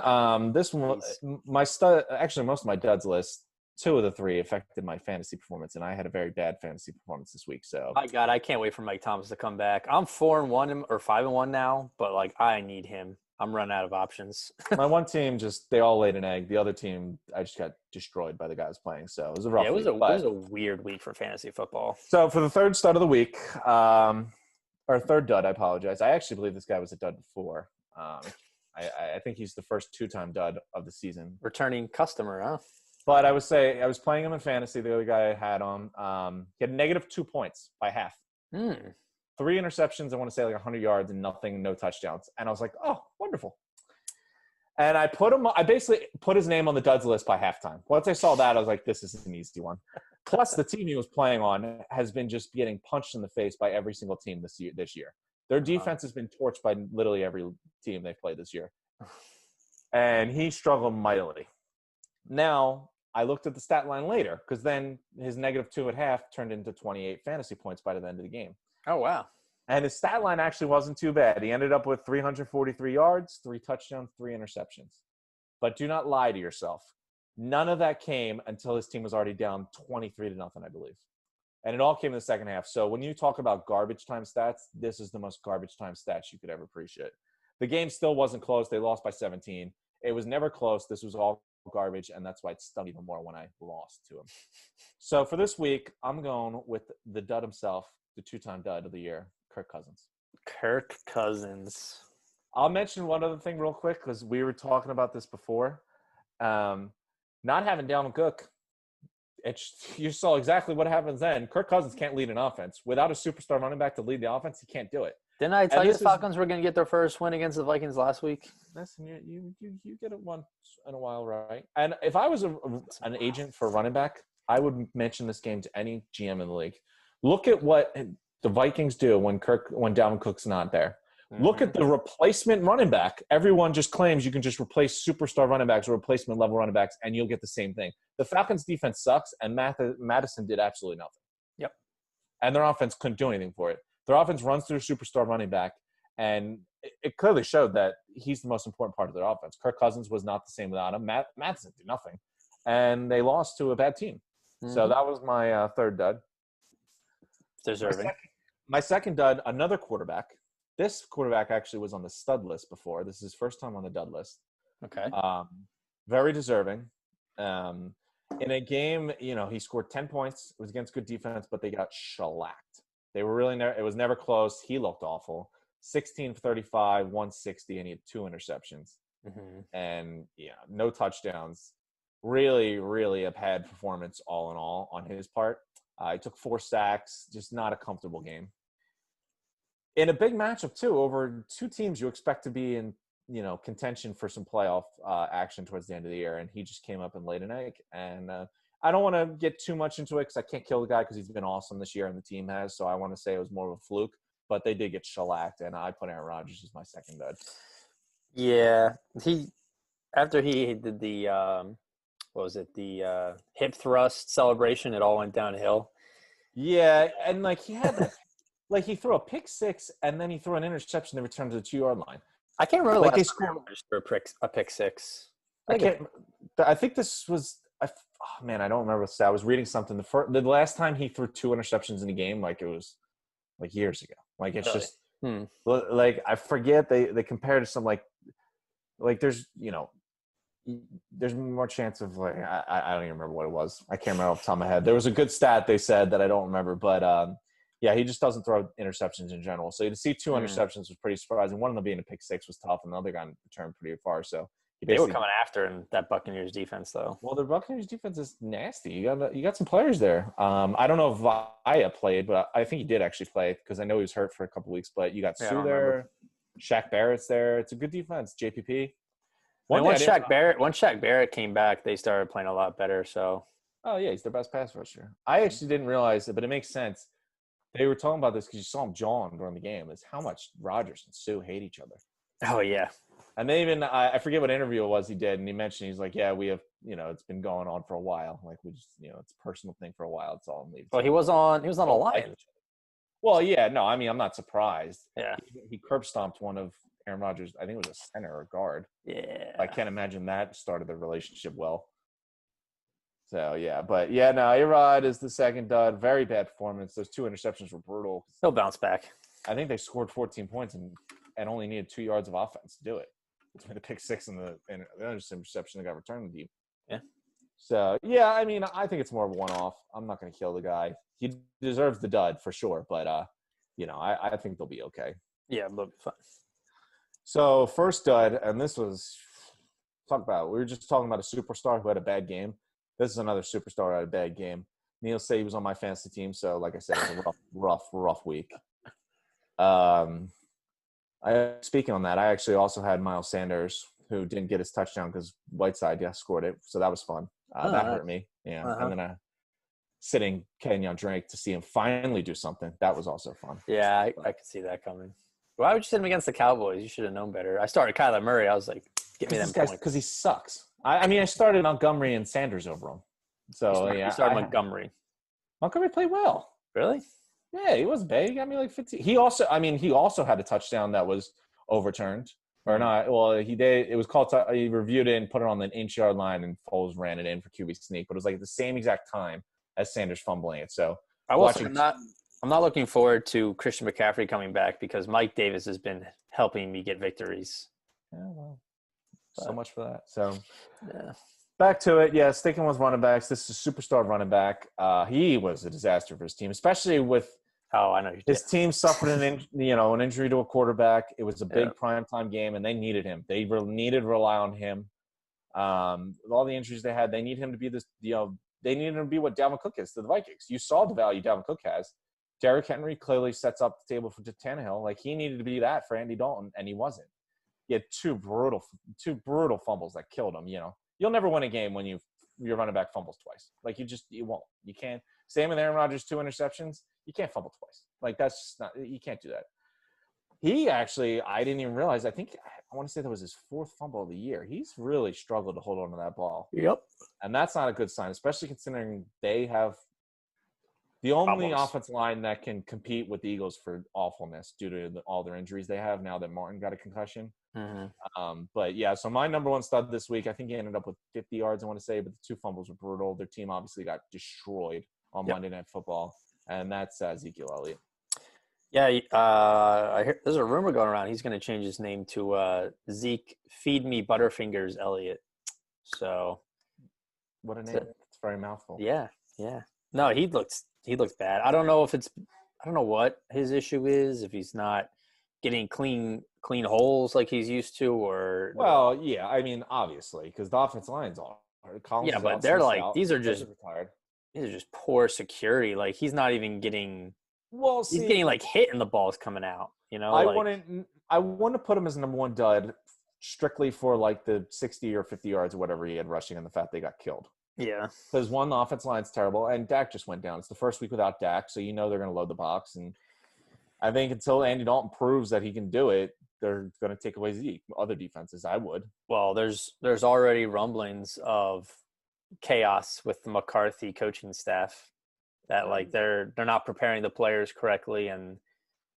Speaker 2: my stud, actually most of my duds list, 2 of the 3 affected my fantasy performance, and I had a very bad fantasy performance this week. So
Speaker 1: my God, I can't wait for Mike Thomas to come back. I'm 4-1 or 5-1 now, but like I need him. I'm running out of options.
Speaker 2: My one team they all laid an egg. The other team, I just got destroyed by the guys playing. So it was a rough.
Speaker 1: It was a weird week for fantasy football.
Speaker 2: So for the third stud of the week, or third dud, I apologize. I actually believe this guy was a dud before. I think he's the first 2-time dud of the season.
Speaker 1: Returning customer, huh?
Speaker 2: But I was playing him in fantasy. The other guy I had him. He had -2 points by half. 3 interceptions, I want to say like 100 yards and no touchdowns. And I was like, oh, wonderful. And I basically put his name on the duds list by halftime. Once I saw that, I was like, this is an easy one. Plus, the team he was playing on has been just getting punched in the face by every single team this year. Their defense has been torched by literally every team they've played this year. And he struggled mightily. Now, I looked at the stat line later because then his -2 at half turned into 28 fantasy points by the end of the game.
Speaker 1: Oh, wow.
Speaker 2: And his stat line actually wasn't too bad. He ended up with 343 yards, 3 touchdowns, 3 interceptions. But do not lie to yourself. None of that came until his team was already down 23-0, I believe. And it all came in the second half. So when you talk about garbage time stats, this is the most garbage time stats you could ever appreciate. The game still wasn't close. They lost by 17. It was never close. This was all garbage, and that's why it stung even more when I lost to him. So for this week, I'm going with the dud himself, the 2-time dud of the year, Kirk Cousins.
Speaker 1: Kirk Cousins.
Speaker 2: I'll mention one other thing real quick because we were talking about this before. Not having Dalvin Cook You saw exactly what happens then. Kirk Cousins can't lead an offense. Without a superstar running back to lead the offense, he can't do it.
Speaker 1: Didn't I tell
Speaker 2: And
Speaker 1: you the
Speaker 2: this is
Speaker 1: Falcons were going to get their first win against the Vikings last week?
Speaker 2: listen, you get it once in a while, right? And if I was an agent for a running back, I would mention this game to any GM in the league. Look at what the Vikings do when Dalvin Cook's not there. Look at the replacement running back. Everyone just claims you can just replace superstar running backs or replacement level running backs, and you'll get the same thing. The Falcons' defense sucks, and Madison did absolutely nothing.
Speaker 1: Yep.
Speaker 2: And their offense couldn't do anything for it. Their offense runs through a superstar running back, and it clearly showed that he's the most important part of their offense. Kirk Cousins was not the same without him. Madison did nothing, and they lost to a bad team. So that was my third dud.
Speaker 1: Deserving.
Speaker 2: My second dud, another quarterback. This quarterback actually was on the stud list before. This is his first time on the dud list.
Speaker 1: Okay.
Speaker 2: Very deserving. In a game, he scored 10 points. It was against good defense, but they got shellacked. They were really it was never close. He looked awful. 16 for 35, 160, and he had 2 interceptions. And, no touchdowns. Really, really a bad performance all in all on his part. He took 4 sacks, just not a comfortable game. In a big matchup, too, over 2 teams you expect to be in, contention for some playoff action towards the end of the year, and he just came up and laid an egg. And I don't want to get too much into it because I can't kill the guy because he's been awesome this year and the team has, so I want to say it was more of a fluke. But they did get shellacked, and I put Aaron Rodgers as my second dud.
Speaker 1: Yeah. After he did the the hip thrust celebration, it all went downhill.
Speaker 2: Yeah, and he had he threw a pick 6 and then he threw an interception that returned to the 2-yard line.
Speaker 1: I can't remember
Speaker 2: they scored
Speaker 1: for a pick 6.
Speaker 2: I think this was I don't remember the stat. I was reading something. The last time he threw 2 interceptions in a game, it was years ago. It's
Speaker 1: really?
Speaker 2: Just I forget they compared to some there's there's more chance of I don't even remember what it was. I can't remember off the top of my head. There was a good stat they said that I don't remember, but yeah, he just doesn't throw interceptions in general. So to see 2 interceptions was pretty surprising. One of them being a pick 6 was tough, and the other guy returned pretty far. So
Speaker 1: they were coming after in that Buccaneers defense, though.
Speaker 2: Well, the Buccaneers defense is nasty. You got some players there. I don't know if Vaya played, but I think he did actually play because I know he was hurt for a couple weeks. But you got Sue there, Shaq Barrett's there. It's a good defense. JPP.
Speaker 1: Once Shaq Barrett came back, they started playing a lot better. So.
Speaker 2: Oh yeah, he's their best pass rusher. I actually didn't realize it, but it makes sense. They were talking about this because you saw him jawing during the game. Is how much Rodgers and Sue hate each other.
Speaker 1: Oh yeah.
Speaker 2: And they even I forget what interview it was he did, and he mentioned he's like, yeah, we have it's been going on for a while. We just it's a personal thing for a while. It's all in.
Speaker 1: Well, he was on a line.
Speaker 2: Well, yeah, no, I mean I'm not surprised.
Speaker 1: Yeah.
Speaker 2: He curb stomped one of Aaron Rodgers. I think it was a center or guard.
Speaker 1: Yeah.
Speaker 2: I can't imagine that started the relationship well. So yeah, but yeah, no, A-Rod is the second dud. Very bad performance. Those 2 interceptions were brutal.
Speaker 1: He'll bounce back.
Speaker 2: I think they scored 14 points and only needed 2 yards of offense to do it. Between the pick 6 and the interception that got returned deep.
Speaker 1: Yeah.
Speaker 2: So yeah, I mean, I think it's more of a one-off. I'm not going to kill the guy. He deserves the dud for sure, but I think they'll be okay.
Speaker 1: Yeah, they'll be fine.
Speaker 2: So first dud, and this was we were just talking about a superstar who had a bad game. This is another superstar who had a bad game. Neil said he was on my fantasy team, so like I said, it was a rough week. Speaking on that, I actually also had Miles Sanders, who didn't get his touchdown because Whiteside scored it, so that was fun. That hurt me. Yeah, and then sitting Kenyon Drake to see him finally do something, that was also fun.
Speaker 1: Yeah, I could see that coming. Why would you sit him against the Cowboys? You should have known better. I started Kyler Murray. I was like, get me them points.
Speaker 2: Because he sucks. I started Montgomery and Sanders over him. So,
Speaker 1: you started Montgomery.
Speaker 2: Montgomery played well.
Speaker 1: Really?
Speaker 2: Yeah, he wasn't bad. He got me 15. He also had a touchdown that was overturned. Or not. Well, he did. It was called – he reviewed it and put it on the inch-yard line, and Foles ran it in for QB sneak. But it was at the same exact time as Sanders fumbling it. So,
Speaker 1: I'm not looking forward to Christian McCaffrey coming back because Mike Davis has been helping me get victories.
Speaker 2: Yeah, well, so much for that. So,
Speaker 1: yeah.
Speaker 2: Back to it. Yeah, sticking with running backs. This is a superstar running back. He was a disaster for his team, especially with his team suffered an injury to a quarterback. It was a big primetime game, and they needed him. They needed to rely on him. With all the injuries they had, they need him to be this they needed to be what Dalvin Cook is to the Vikings. You saw the value Dalvin Cook has. Derrick Henry clearly sets up the table for Tannehill. Like, he needed to be that for Andy Dalton, and he wasn't. He had two brutal fumbles that killed him. You'll never win a game when your running back fumbles twice. Like, you won't. You can't. Same with Aaron Rodgers, 2 interceptions. You can't fumble twice. Like, that's just not. You can't do that. He actually, I didn't even realize. I want to say that was his 4th fumble of the year. He's really struggled to hold on to that ball.
Speaker 1: Yep.
Speaker 2: And that's not a good sign, especially considering they have the only offensive line that can compete with the Eagles for awfulness due to all their injuries they have now that Martin got a concussion.
Speaker 1: Mm-hmm.
Speaker 2: But yeah, so my number one stud this week, I think he ended up with 50 yards, I want to say, but the 2 fumbles were brutal. Their team obviously got destroyed on Monday Night Football, and that's Ezekiel Elliott.
Speaker 1: Yeah, I hear there's a rumor going around. He's going to change his name to Zeke Feed Me Butterfingers Elliott. So,
Speaker 2: what a name! It's very mouthful.
Speaker 1: Yeah. No, he looks bad. I don't know what his issue is. If he's not getting clean holes like he's used to, or
Speaker 2: yeah, I mean, obviously, because the offensive line's all Collins
Speaker 1: yeah, but they're like these are just poor security. Like, he's not even getting. Well, he's getting like hit and the ball's coming out.
Speaker 2: I want to put him as number one dud strictly for like the 60 or 50 yards or whatever he had rushing and the fact they got killed.
Speaker 1: Yeah,
Speaker 2: because one, the offense line's terrible, and Dak just went down. It's the first week without Dak, so they're going to load the box. And I think until Andy Dalton proves that he can do it, they're going to take away the other defenses. I would.
Speaker 1: Well, there's already rumblings of chaos with the McCarthy coaching staff. That like they're not preparing the players correctly, and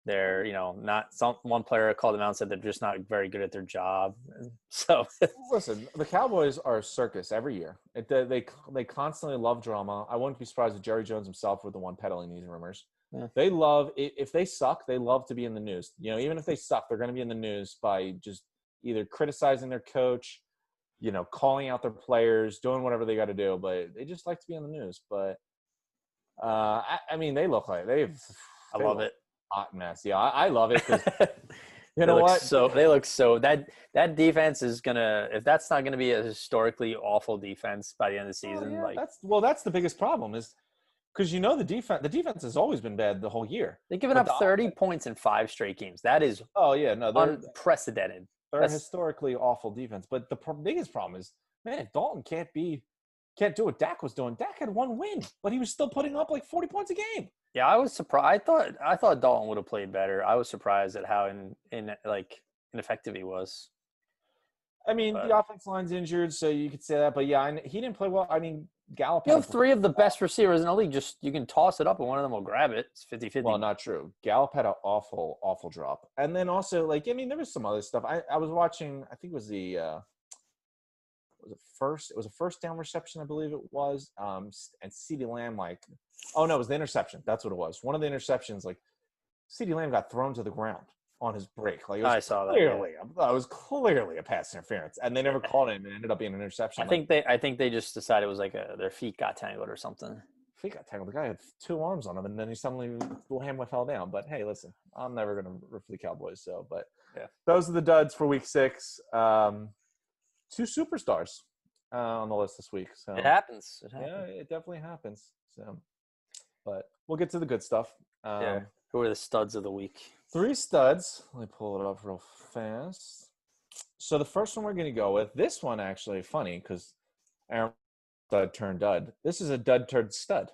Speaker 1: they're not. One player called them out and said they're just not very good at their job. So
Speaker 2: listen, the Cowboys are a circus every year. They constantly love drama. I wouldn't be surprised if Jerry Jones himself were the one peddling these rumors. Yeah. They love if they suck, they love to be in the news. Even if they suck, they're going to be in the news by just either criticizing their coach, calling out their players, doing whatever they got to do. But they just like to be in the news. But I mean, they look like I
Speaker 1: love it.
Speaker 2: Hot mess. Yeah, I love it because
Speaker 1: you know what? So they look so that defense is gonna, if that's not gonna be a historically awful defense by the end of the season.
Speaker 2: That's the biggest problem is because the defense has always been bad the whole year.
Speaker 1: They've given up 30 points in 5 straight games. That is unprecedented.
Speaker 2: They're historically awful defense, but the biggest problem is, man, Dalton can't do what Dak was doing. Dak had 1 win, but he was still putting up like 40 points a game.
Speaker 1: Yeah, I was surprised. I thought Dalton would have played better. I was surprised at how ineffective he was.
Speaker 2: I mean, the offense line's injured, so you could say that. But yeah, he didn't play well. I mean, Gallup.
Speaker 1: You have 3 of the best receivers in the league. Just you can toss it up and one of them will grab it. It's 50-50.
Speaker 2: Well, not true. Gallup had an awful, awful drop. And then also, there was some other stuff. I was watching. I think it was it was a first down reception, I believe it was. And CeeDee Lamb, it was the interception. That's what it was. One of the interceptions, CeeDee Lamb got thrown to the ground on his break.
Speaker 1: I saw that.
Speaker 2: It was clearly a pass interference, and they never called it, and it ended up being an interception.
Speaker 1: I think they just decided it was their feet got tangled or something.
Speaker 2: Feet got tangled. The guy had 2 arms on him, and then he suddenly Lamb fell down. But hey, listen, I'm never going to root for the Cowboys. So, but yeah, those are the duds for Week 6. 2 superstars on the list this week. So
Speaker 1: it happens.
Speaker 2: Yeah, it definitely happens. So, but we'll get to the good stuff.
Speaker 1: Who are the studs of the week?
Speaker 2: 3 studs. Let me pull it up real fast. So the first one we're going to go with, this one actually funny because Aaron stud turned dud. This is a dud turned stud.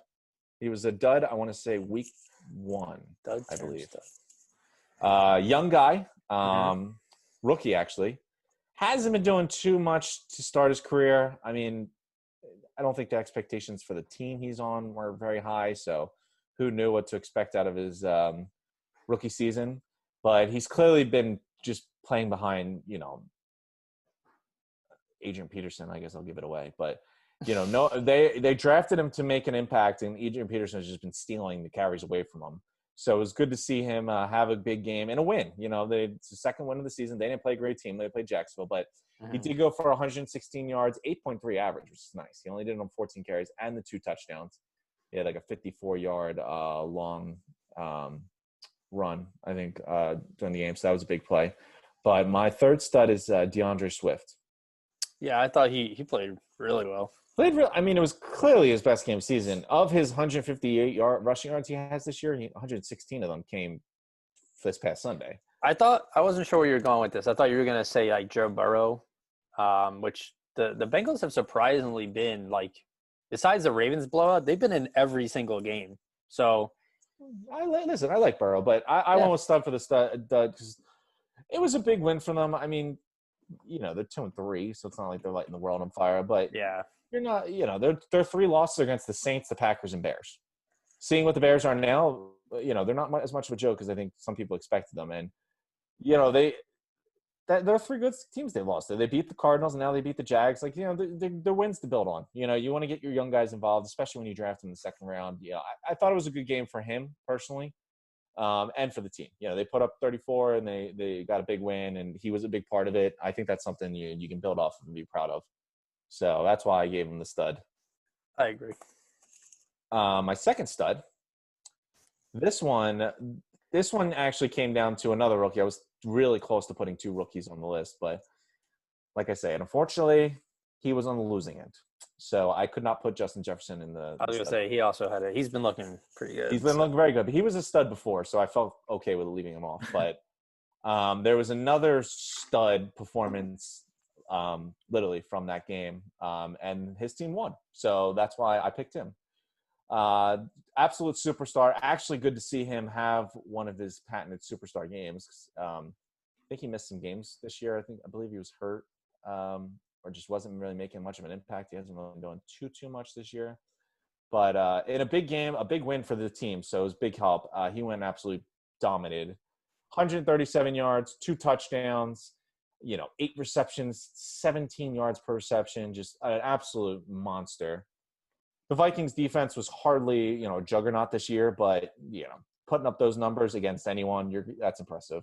Speaker 2: He was a dud, I want to say week 1, I believe. Young guy, rookie actually. Hasn't been doing too much to start his career. I mean, I don't think the expectations for the team he's on were very high, so who knew what to expect out of his rookie season. But he's clearly been just playing behind, Adrian Peterson. I guess I'll give it away. But, they drafted him to make an impact, and Adrian Peterson has just been stealing the carries away from him. So it was good to see him have a big game and a win. It's the second win of the season. They didn't play a great team. They played Jacksonville, but he did go for 116 yards, 8.3 average, which is nice. He only did it on 14 carries and the 2 touchdowns. He had a 54-yard long run, I think, during the game. So that was a big play. But my third stud is DeAndre Swift.
Speaker 1: Yeah, I thought he played really well.
Speaker 2: I mean, it was clearly his best game season. Of his 158 rushing yards he has this year, 116 of them came this past Sunday.
Speaker 1: I wasn't sure where you were going with this. I thought you were gonna say like Joe Burrow, which the Bengals have surprisingly been like, besides the Ravens blowout, they've been in every single game. So
Speaker 2: Listen, I like Burrow, but I
Speaker 1: yeah,
Speaker 2: went with stud for the stud because it was a big win for them. I mean, they're 2-3, so it's not like they're lighting the world on fire. But
Speaker 1: yeah,
Speaker 2: you're not, they're 3 losses against the Saints, the Packers, and Bears. Seeing what the Bears are now, they're not as much of a joke as I think some people expected them. And they're 3 good teams they lost. They beat the Cardinals and now they beat the Jags. Like, they're wins to build on. You want to get your young guys involved, especially when you draft them in the second round. I thought it was a good game for him personally, and for the team. They put up 34 and they got a big win, and he was a big part of it. I think that's something you can build off of and be proud of. So that's why I gave him the stud.
Speaker 1: I agree.
Speaker 2: My second stud. This one actually came down to another rookie. I was really close to putting 2 rookies on the list, but like I say, unfortunately, he was on the losing end. So I could not put Justin Jefferson in the
Speaker 1: I was gonna
Speaker 2: stud.
Speaker 1: say he also had it. He's been looking pretty good.
Speaker 2: He's been looking very good, but he was a stud before, so I felt okay with leaving him off. But there was another stud performance, literally from that game, and his team won. So that's why I picked him. Absolute superstar. Actually, good to see him have one of his patented superstar games. I think he missed some games this year. I believe he was hurt, or just wasn't really making much of an impact. He hasn't really been doing too much this year. But in a big game, a big win for the team, so it was big help. He went absolutely dominated. 137 yards, 2 touchdowns, 8 receptions, 17 yards per reception, just an absolute monster. The Vikings defense was hardly, a juggernaut this year, but, putting up those numbers against anyone, that's impressive.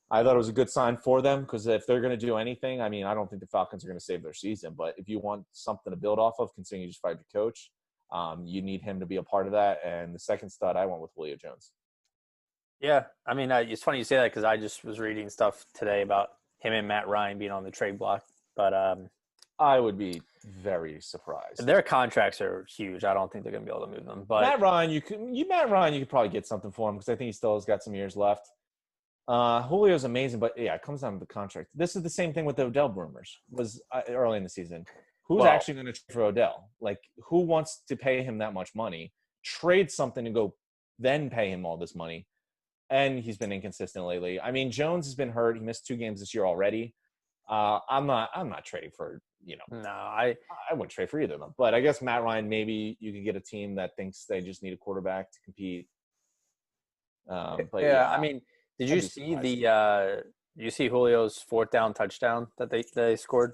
Speaker 2: I thought it was a good sign for them because if they're going to do anything, I mean, I don't think the Falcons are going to save their season, but if you want something to build off of, considering you just fired your coach, you need him to be a part of that. And the second stud, I went with Julio Jones.
Speaker 1: Yeah, I mean, it's funny you say that because I just was reading stuff today about him and Matt Ryan being on the trade block. But
Speaker 2: I would be very surprised.
Speaker 1: their contracts are huge. I don't think they're going to be able to move them. But
Speaker 2: Matt Ryan, you could probably get something for him because I think he still has got some years left. Julio's amazing, but yeah, it comes down to the contract. This is the same thing with the Odell rumors was early in the season. Who's actually going to trade for Odell? Like, who wants to pay him that much money? Trade something and go then pay him all this money. And he's been inconsistent lately. I mean, Jones has been hurt. He missed 2 games this year already. I'm not trading for,
Speaker 1: no, I
Speaker 2: wouldn't trade for either of them. But I guess Matt Ryan, maybe you could get a team that thinks they just need a quarterback to compete. But
Speaker 1: yeah, I mean, did you see you see Julio's 4th down touchdown that they scored,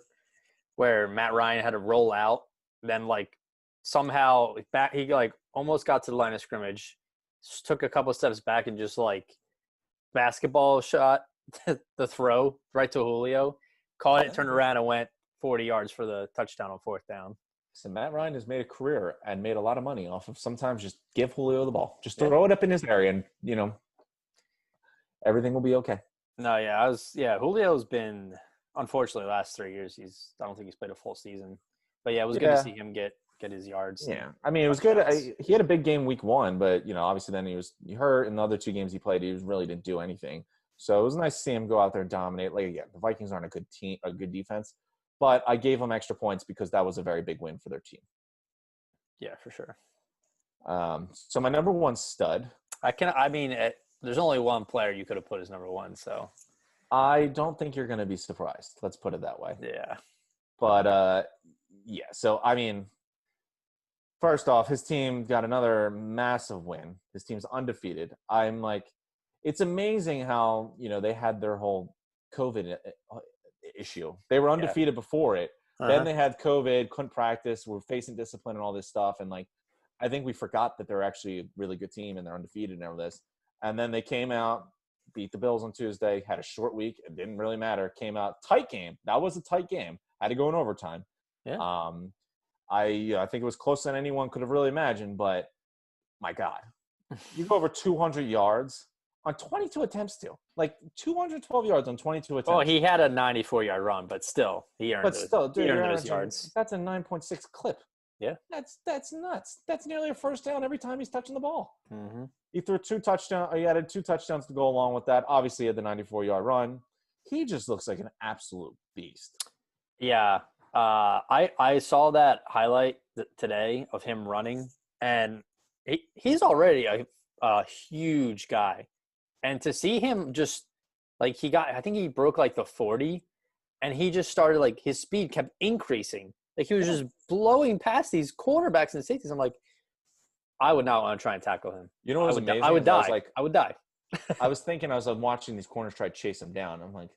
Speaker 1: where Matt Ryan had to roll out, then like somehow he like almost got to the line of scrimmage, took a couple steps back and just like basketball shot the throw right to Julio, caught it, turned around and went 40 yards for the touchdown on 4th down.
Speaker 2: So Matt Ryan has made a career and made a lot of money off of sometimes just give Julio the ball. Just throw it up in his area and, everything will be okay.
Speaker 1: No, Julio's been, unfortunately, the last 3 years, I don't think he's played a full season. But yeah, it was good to see him get his yards.
Speaker 2: Yeah. I mean, it was good. He had a big game week 1, but, obviously then he hurt. In the other 2 games he played, he really didn't do anything. So it was nice to see him go out there and dominate. Like, again, the Vikings aren't a good team, a good defense. But I gave them extra points because that was a very big win for their team.
Speaker 1: Yeah, for sure.
Speaker 2: So my number 1 stud.
Speaker 1: There's only one player you could have put as number 1, so.
Speaker 2: I don't think you're going to be surprised. Let's put it that way.
Speaker 1: Yeah.
Speaker 2: But, yeah. So, I mean, first off, his team got another massive win. His team's undefeated. I'm like, it's amazing how, they had their whole COVID issue. They were undefeated before it. Then they had COVID, couldn't practice, were facing discipline and all this stuff. And, like, I think we forgot that they're actually a really good team and they're undefeated and all this. And then they came out, beat the Bills on Tuesday, had a short week. It didn't really matter. Came out, tight game. That was a tight game. Had to go in overtime.
Speaker 1: Yeah.
Speaker 2: I think it was closer than anyone could have really imagined. But, my God, you go over 200 yards on 22 attempts too. Like 212 yards on 22 attempts.
Speaker 1: Well, he had a 94-yard run, but still, he earned
Speaker 2: But
Speaker 1: those.
Speaker 2: still, dude,
Speaker 1: He
Speaker 2: you're
Speaker 1: earned those
Speaker 2: averaging
Speaker 1: yards.
Speaker 2: that's a 9.6 clip.
Speaker 1: Yeah.
Speaker 2: That's nuts. That's nearly a first down every time he's touching the ball.
Speaker 1: Mm-hmm.
Speaker 2: He threw 2 touchdowns. He added 2 touchdowns to go along with that. Obviously, he had the 94-yard run. He just looks like an absolute beast.
Speaker 1: Yeah. I saw that highlight today of him running, and he's already a huge guy. And to see him just like I think he broke like the 40, and he just started like his speed kept increasing. Like he was just blowing past these cornerbacks and safeties. I'm like, I would not want to try and tackle him.
Speaker 2: You know what was amazing?
Speaker 1: I would die. I would die.
Speaker 2: I was thinking, I was watching these corners try to chase him down. I'm like,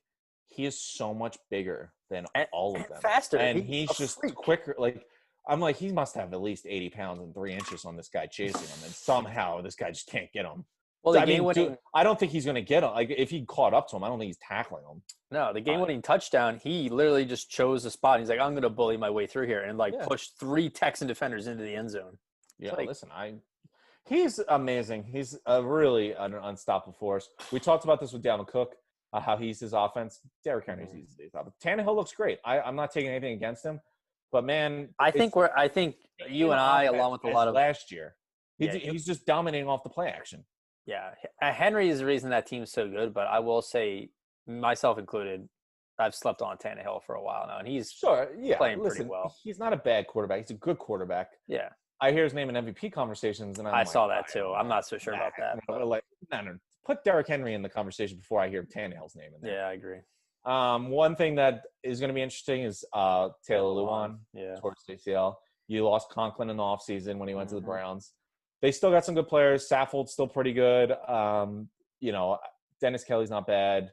Speaker 2: he is so much bigger than all of them.
Speaker 1: Faster.
Speaker 2: And he's just quicker. Like, I'm like, he must have at least 80 pounds and 3 inches on this guy chasing him. And somehow this guy just can't get him.
Speaker 1: Well,
Speaker 2: I don't think he's going to get him. Like, if he caught up to him, I don't think he's tackling him.
Speaker 1: No, the game-winning touchdown, he literally just chose a spot. He's like, I'm going to bully my way through here and, push 3 Texan defenders into the end zone.
Speaker 2: Yeah, listen, he's amazing. He's really an unstoppable force. We talked about this with Dalvin Cook, how he's his offense. Derrick Henry's his offense. Tannehill looks great. I'm not taking anything against him, but man,
Speaker 1: I think you and I, along with a lot of
Speaker 2: last year, he's just dominating off the play action.
Speaker 1: Yeah, Henry is the reason that team's so good. But I will say, myself included, I've slept on Tannehill for a while now, and he's playing pretty well.
Speaker 2: He's not a bad quarterback. He's a good quarterback.
Speaker 1: Yeah.
Speaker 2: I hear his name in MVP conversations, and
Speaker 1: I saw that too. I'm not so sure about that.
Speaker 2: No. Put Derrick Henry in the conversation before I hear Tannehill's name in there.
Speaker 1: Yeah, I agree.
Speaker 2: One thing that is going to be interesting is Taylor Lewan towards ACL. You lost Conklin in the offseason when he went to the Browns. They still got some good players. Saffold's still pretty good. Dennis Kelly's not bad.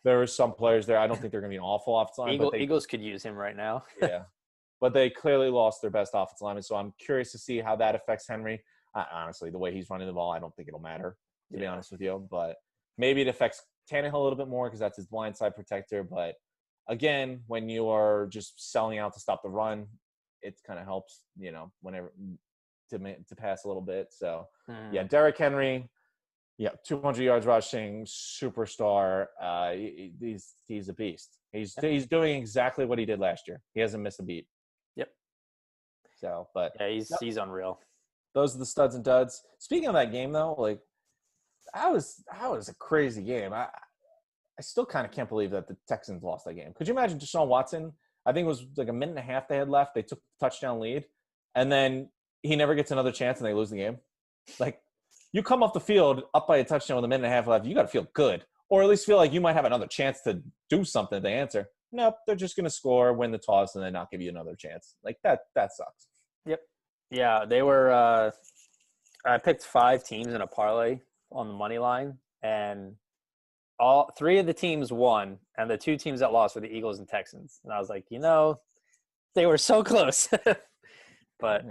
Speaker 2: There are some players there. I don't think they're going to be an awful offensive line.
Speaker 1: Eagles could use him right now.
Speaker 2: Yeah. But they clearly lost their best offensive lineman, so I'm curious to see how that affects Henry. Honestly, the way he's running the ball, I don't think it'll matter, to be honest with you. But maybe it affects Tannehill a little bit more because that's his blindside protector. But, again, when you are just selling out to stop the run, it kind of helps, whenever to pass a little bit. So, Derrick Henry, 200 yards rushing, superstar. He's a beast. He's doing exactly what he did last year. He hasn't missed a beat.
Speaker 1: Yep.
Speaker 2: So, but
Speaker 1: he's unreal.
Speaker 2: Those are the studs and duds. Speaking of that game, though, like that was a crazy game. I still kind of can't believe that the Texans lost that game. Could you imagine Deshaun Watson? I think it was like a minute and a half they had left. They took the touchdown lead, and then he never gets another chance, and they lose the game. Like, you come off the field up by a touchdown with a minute and a half left, you got to feel good, or at least feel like you might have another chance to do something to answer. Nope, they're just going to score, win the toss, and then not give you another chance. Like, that sucks.
Speaker 1: Yep. Yeah, they were I picked 5 teams in a parlay on the money line, and all 3 of the teams won, and the 2 teams that lost were the Eagles and Texans. And I was like, they were so close. But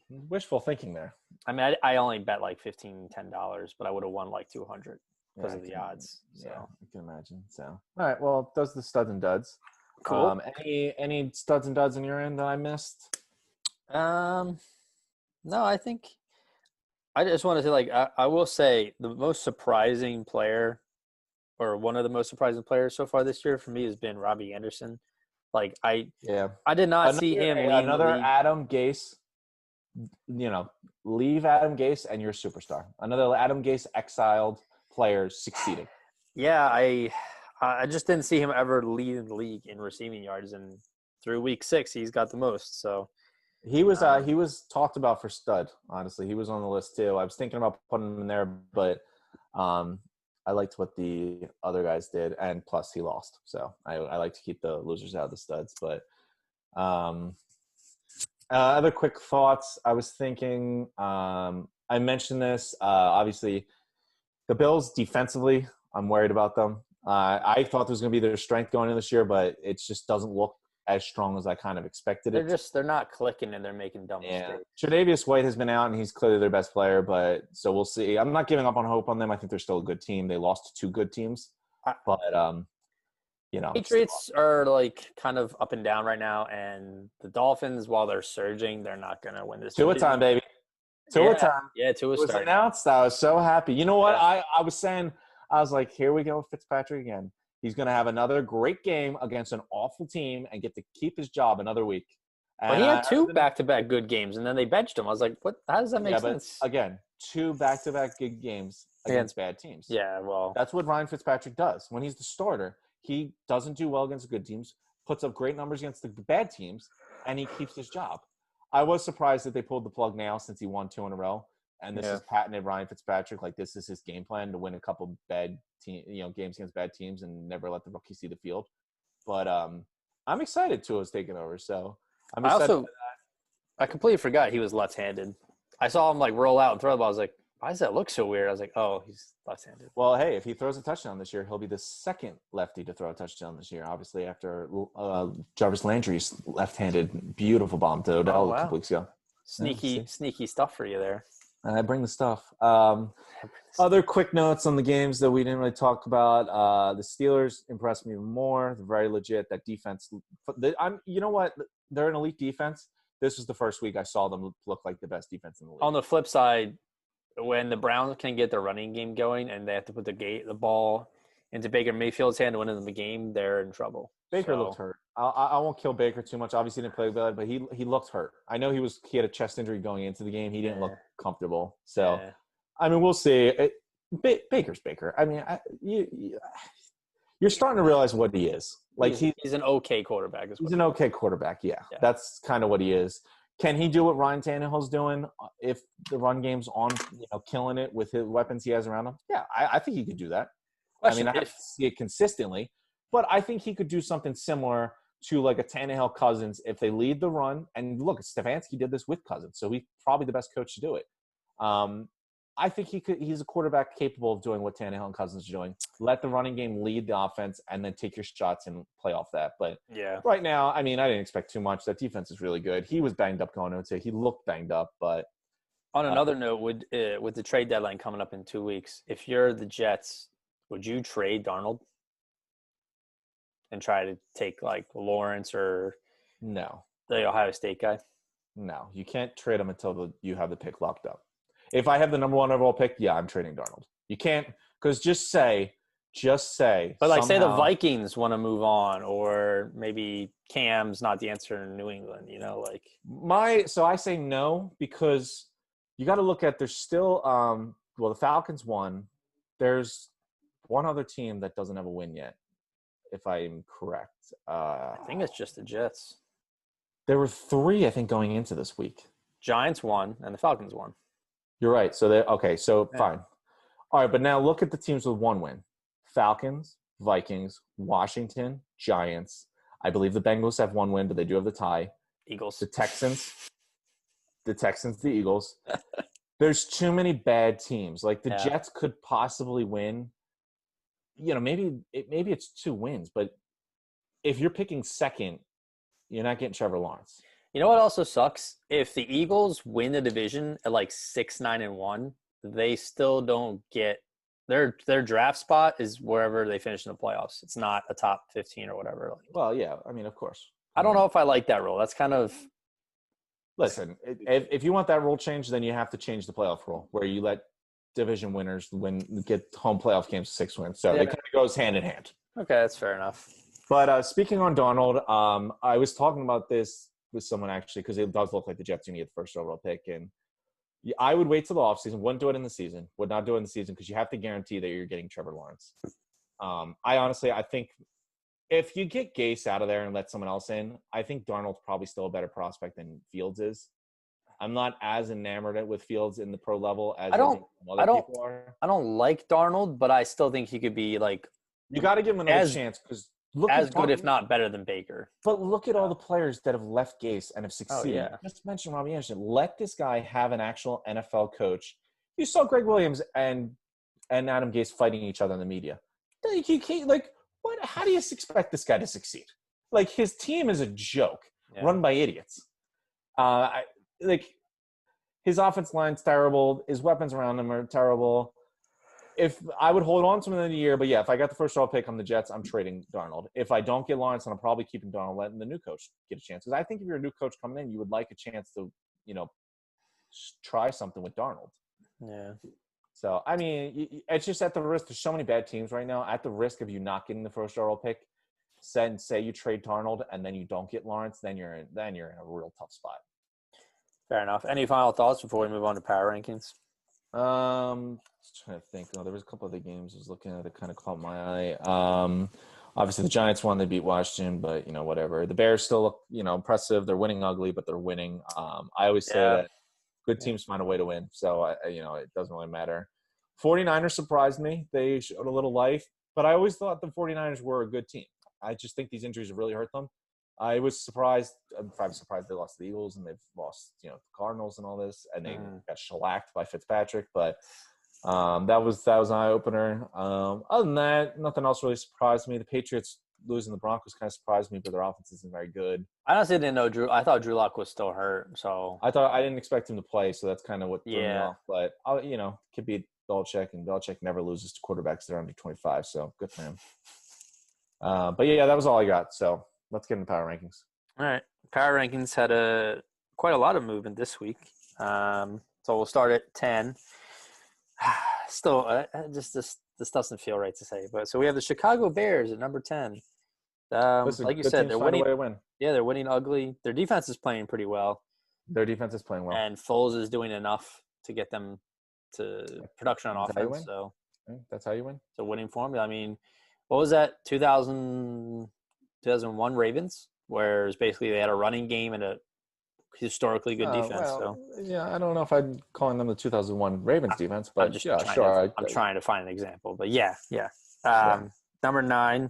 Speaker 2: wishful thinking there.
Speaker 1: I mean, I only bet like $10, but I would have won like 200 because of the odds. So
Speaker 2: I can imagine. So, all right. Well, those are the studs and duds.
Speaker 1: Cool.
Speaker 2: Any studs and duds in your end that I missed?
Speaker 1: No, I think I just want to say, I will say the most surprising player, or one of the most surprising players so far this year for me, has been Robbie Anderson. Like I did not see him lead
Speaker 2: Adam Gase. Leave Adam Gase and you're a superstar. Another Adam Gase exiled player succeeding.
Speaker 1: Yeah, I just didn't see him ever lead the league in receiving yards, and through week 6 he's got the most. So
Speaker 2: he was talked about for stud. Honestly, he was on the list too. I was thinking about putting him in there, but I liked what the other guys did, and plus he lost. So I like to keep the losers out of the studs. But other quick thoughts. I was thinking, I mentioned this, obviously the Bills defensively, I'm worried about them. I thought there was going to be their strength going in this year, but it just doesn't look as strong as I kind of expected it.
Speaker 1: They're not clicking, and they're making dumb mistakes.
Speaker 2: Tre'Davious White has been out, and he's clearly their best player, but so we'll see. I'm not giving up on hope on them. I think they're still a good team. They lost to 2 good teams, but
Speaker 1: Patriots are like kind of up and down right now, and the Dolphins, while they're surging, they're not going to win this.
Speaker 2: 2 a time, baby. Tua
Speaker 1: Yeah,
Speaker 2: time.
Speaker 1: yeah, Tua's
Speaker 2: It was
Speaker 1: starting now.
Speaker 2: announced. I was so happy. You know what?
Speaker 1: Yeah.
Speaker 2: I was saying, I was like, here we go with Fitzpatrick again. He's going to have another great game against an awful team and get to keep his job another week.
Speaker 1: But
Speaker 2: And
Speaker 1: he
Speaker 2: I
Speaker 1: had
Speaker 2: heard
Speaker 1: two
Speaker 2: the
Speaker 1: back-to-back good games, and then they benched him. I was like, what? How does that make
Speaker 2: yeah, but
Speaker 1: sense?
Speaker 2: again, 2 back-to-back good games
Speaker 1: Yeah,
Speaker 2: against bad teams.
Speaker 1: yeah. Well,
Speaker 2: That's what Ryan Fitzpatrick does. When he's the starter, he doesn't do well against the good teams, puts up great numbers against the bad teams, and he keeps his job. I was surprised that they pulled the plug now since he won 2 in a row. And this
Speaker 1: yeah.
Speaker 2: is patented Ryan Fitzpatrick. Like, this is his game plan to win a couple bad games against bad teams and never let the rookie see the field. But I'm excited Tua's taking over. So I'm
Speaker 1: I
Speaker 2: excited.
Speaker 1: also I completely forgot he was left-handed. I saw him like roll out and throw the ball. I was like, why does that look so weird? I was like, oh, he's left-handed.
Speaker 2: Well, hey, if he throws a touchdown this year, he'll be the second lefty to throw a touchdown this year. Obviously, after Jarvis Landry's left-handed beautiful bomb to Odell a couple weeks ago.
Speaker 1: Sneaky stuff for you there.
Speaker 2: I bring the stuff. Other quick notes on the games that we didn't really talk about. The Steelers impressed me even more. They're very legit. That defense. You know what? They're an elite defense. This was the first week I saw them look like the best defense in the league.
Speaker 1: On the flip side, when the Browns can get their running game going and they have to put the ball into Baker Mayfield's hand to win them the game, they're in trouble.
Speaker 2: Baker looked hurt. I won't kill Baker too much. Obviously, he didn't play bad, but he looked hurt. I know he had a chest injury going into the game. He didn't look comfortable. So, I mean, we'll see. Baker's Baker. I mean, you're starting to realize what he is. Like
Speaker 1: he's an okay quarterback.
Speaker 2: He's an okay quarterback. Yeah, that's kind of what he is. Can he do what Ryan Tannehill's doing if the run game's on, killing it with his weapons he has around him? Yeah, I think he could do that. I mean, I have to see it consistently, but I think he could do something similar to like a Tannehill Cousins if they lead the run. And look, Stefanski did this with Cousins, so he's probably the best coach to do it. I think he's a quarterback capable of doing what Tannehill and Cousins are doing. Let the running game lead the offense and then take your shots and play off that. But right now, I mean, I didn't expect too much. That defense is really good. He was banged up going into it. He looked banged up, but
Speaker 1: on another note, with the trade deadline coming up in 2 weeks, if you're the Jets, would you trade Darnold and try to take like Lawrence or
Speaker 2: no,
Speaker 1: the Ohio State guy?
Speaker 2: No, you can't trade him until you have the pick locked up. If I have the number 1 overall pick, yeah, I'm trading Darnold. You can't, because just say.
Speaker 1: But like, say the Vikings want to move on, or maybe Cam's not the answer in New England.
Speaker 2: So I say no, because you got to look at there's still the Falcons won. There's one other team that doesn't have a win yet, if I'm correct.
Speaker 1: I think it's just the Jets.
Speaker 2: There were 3, I think, going into this week.
Speaker 1: Giants won and the Falcons won.
Speaker 2: You're right. So fine. All right, but now look at the teams with 1 win. Falcons, Vikings, Washington, Giants. I believe the Bengals have 1 win, but they do have the tie.
Speaker 1: Eagles.
Speaker 2: The Texans, the Eagles. There's too many bad teams. Like the Jets could possibly win. Maybe it's 2 wins, but if you're picking second, you're not getting Trevor Lawrence.
Speaker 1: You know what also sucks? If the Eagles win the division at like 6-9-1, they still don't get their draft spot is wherever they finish in the playoffs. It's not a top 15 or whatever.
Speaker 2: Well, yeah, I mean, of course.
Speaker 1: I don't know if I like that rule. That's kind of
Speaker 2: listen. If you want that rule change, then you have to change the playoff rule where you let division winners get home playoff games 6 wins. So it kind of goes hand in hand.
Speaker 1: Okay, that's fair enough.
Speaker 2: But speaking on Donald, I was talking about this with someone actually because it does look like the Jets are going to get the first overall pick. And I would wait till the offseason. Wouldn't do it in the season. Would not do it in the season because you have to guarantee that you're getting Trevor Lawrence. I think if you get Gase out of there and let someone else in, I think Darnold's probably still a better prospect than Fields is. I'm not as enamored with Fields in the pro level as people are.
Speaker 1: I don't like Darnold, but I still think he could be like –
Speaker 2: you got to give him another chance because –
Speaker 1: as good, if not better, than Baker.
Speaker 2: But look at all the players that have left Gase and have succeeded. Just mention Robbie Anderson. Let this guy have an actual NFL coach. You saw Greg Williams and Adam Gase fighting each other in the media. You can't, what? How do you expect this guy to succeed? Like, his team is a joke, run by idiots. His offense line's terrible. His weapons around him are terrible. If I would hold on to him in the year, but if I got the first overall pick on the Jets, I'm trading Darnold. If I don't get Lawrence, then I'm probably keeping Darnold, letting the new coach get a chance. Because I think if you're a new coach coming in, you would like a chance to, try something with Darnold.
Speaker 1: Yeah.
Speaker 2: So, I mean, it's just at the risk. There's so many bad teams right now. At the risk of you not getting the first overall pick, say you trade Darnold and then you don't get Lawrence, then you're in a real tough spot.
Speaker 1: Fair enough. Any final thoughts before we move on to power rankings?
Speaker 2: Just trying to think. Oh, there was a couple other games I was looking at that kind of caught my eye. Obviously the Giants won. They beat Washington, but whatever. The Bears still look impressive. They're winning ugly, but they're winning. I always say that good teams find a way to win. So it doesn't really matter. 49ers surprised me. They showed a little life, but I always thought the 49ers were a good team. I just think these injuries have really hurt them. I was surprised. I'm probably surprised they lost the Eagles and they've lost, the Cardinals and all this, and they got shellacked by Fitzpatrick. But that was an eye opener. Other than that, nothing else really surprised me. The Patriots losing the Broncos kind of surprised me, but their offense isn't very good.
Speaker 1: I honestly didn't know Drew. I thought Drew Lock was still hurt, so
Speaker 2: I didn't expect him to play, so that's kind of what threw me off. But could be Belichick, and Belichick never loses to quarterbacks that are under 25, so good for him. But yeah, that was all I got. So let's get into power rankings.
Speaker 1: All right, power rankings had quite a lot of movement this week. So we'll start at 10. Still, this doesn't feel right to say, but so we have the Chicago Bears at number 10.
Speaker 2: Listen,
Speaker 1: like you said, they're winning.
Speaker 2: Win.
Speaker 1: Yeah, they're winning ugly. Their defense is playing pretty well.
Speaker 2: Their defense is playing well,
Speaker 1: and Foles is doing enough to get them to production on offense. So
Speaker 2: that's how you win.
Speaker 1: It's a winning formula. I mean, what was that 2001 Ravens, where it was basically they had a running game and a historically good defense.
Speaker 2: I don't know if I'm calling them the 2001 Ravens defense, but
Speaker 1: I'm trying to find an example. But yeah. Number 9,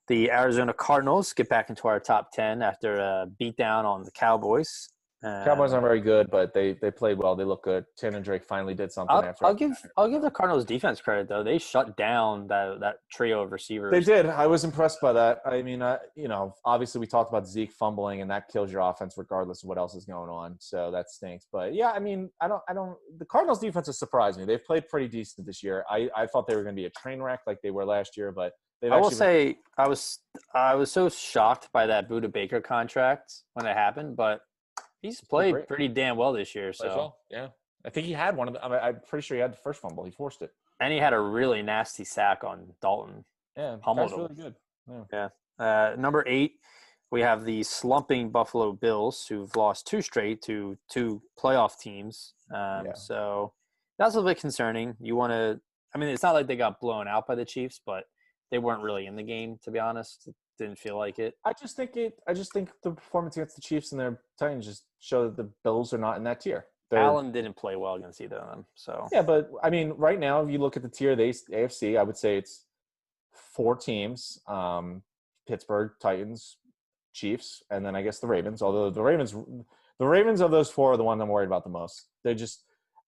Speaker 1: the Arizona Cardinals get back into our top 10 after a beatdown on the Cowboys.
Speaker 2: Cowboys aren't very good, but they played well. They look good. Tim and Drake finally did something.
Speaker 1: I'll give the Cardinals defense credit though. They shut down that trio of receivers.
Speaker 2: They did. I was impressed by that. I mean, obviously we talked about Zeke fumbling, and that kills your offense regardless of what else is going on. So that stinks. But yeah, I mean, I don't. The Cardinals defense has surprised me. They've played pretty decent this year. I thought they were going to be a train wreck like they were last year, but
Speaker 1: I will say I was so shocked by that Budda Baker contract when it happened, but he's played pretty damn well this year. So
Speaker 2: yeah, I think he had one of the. I'm pretty sure he had the first fumble. He forced it,
Speaker 1: and he had a really nasty sack on Dalton.
Speaker 2: Yeah, that's really good.
Speaker 1: Yeah. Number 8, we have the slumping Buffalo Bills, who've lost 2 straight to 2 playoff teams. So that's a little bit concerning. You want to. I mean, it's not like they got blown out by the Chiefs, but they weren't really in the game, to be honest. It didn't feel like it.
Speaker 2: I just think the performance against the Chiefs and their Titans just show that the Bills are not in that tier.
Speaker 1: Allen didn't play well against either of them. So
Speaker 2: yeah, but I mean, right now, if you look at the tier of the AFC, I would say it's 4 teams: Pittsburgh, Titans, Chiefs, and then I guess the Ravens. Although the Ravens of those 4 are the one I'm worried about the most. They just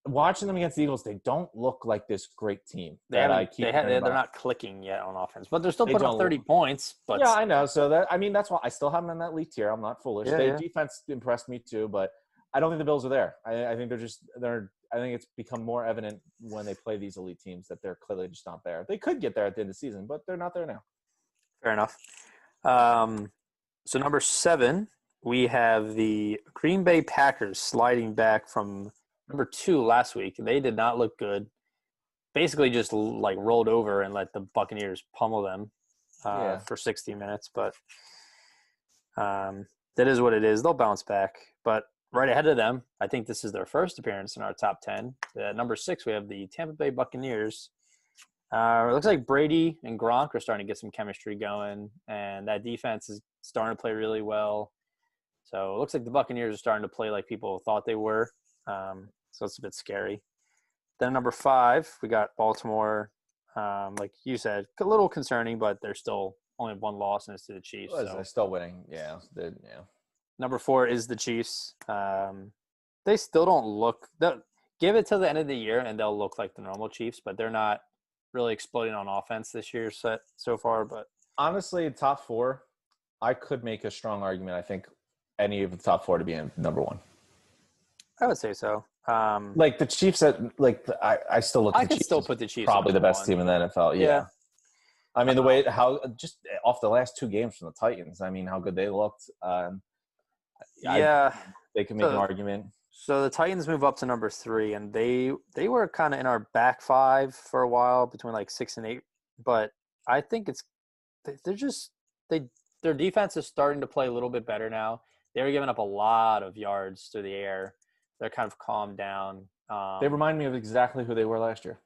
Speaker 2: watching them against the Eagles, they don't look like this great team.
Speaker 1: They're not clicking yet on offense, but they're still putting up 30 points. But
Speaker 2: yeah, I know. So that's why I still have them in that elite tier. I'm not foolish. Their defense impressed me too, but I don't think the Bills are there. I think I think it's become more evident when they play these elite teams that they're clearly just not there. They could get there at the end of the season, but they're not there now.
Speaker 1: Fair enough. So number 7, we have the Green Bay Packers sliding back from number 2 last week. They did not look good. Basically just rolled over and let the Buccaneers pummel them for 60 minutes. But that is what it is. They'll bounce back. But right ahead of them, I think this is their first appearance in our top 10. At number 6, we have the Tampa Bay Buccaneers. It looks like Brady and Gronk are starting to get some chemistry going, and that defense is starting to play really well. So it looks like the Buccaneers are starting to play like people thought they were. So it's a bit scary. Then number 5, we got Baltimore. Like you said, a little concerning, but they're still only 1 loss, and it's to the Chiefs.
Speaker 2: They're still winning. Yeah.
Speaker 1: Number 4 is the Chiefs. They still don't look – give it till the end of the year, and they'll look like the normal Chiefs, but they're not really exploding on offense this year so far. But
Speaker 2: honestly, top 4, I could make a strong argument. I think any of the top 4 to be in number 1.
Speaker 1: I would say so.
Speaker 2: The Chiefs, I still look.
Speaker 1: I could still put the Chiefs
Speaker 2: probably the best team in the NFL. Yeah. I mean, the way just off the last 2 games from the Titans. I mean, how good they looked. They can make an argument.
Speaker 1: So the Titans move up to number 3, and they were kind of in our back 5 for a while, between like 6 and 8. But I think they're just they their defense is starting to play a little bit better now. They were giving up a lot of yards through the air. They're kind of calmed down.
Speaker 2: They remind me of exactly who they were last year.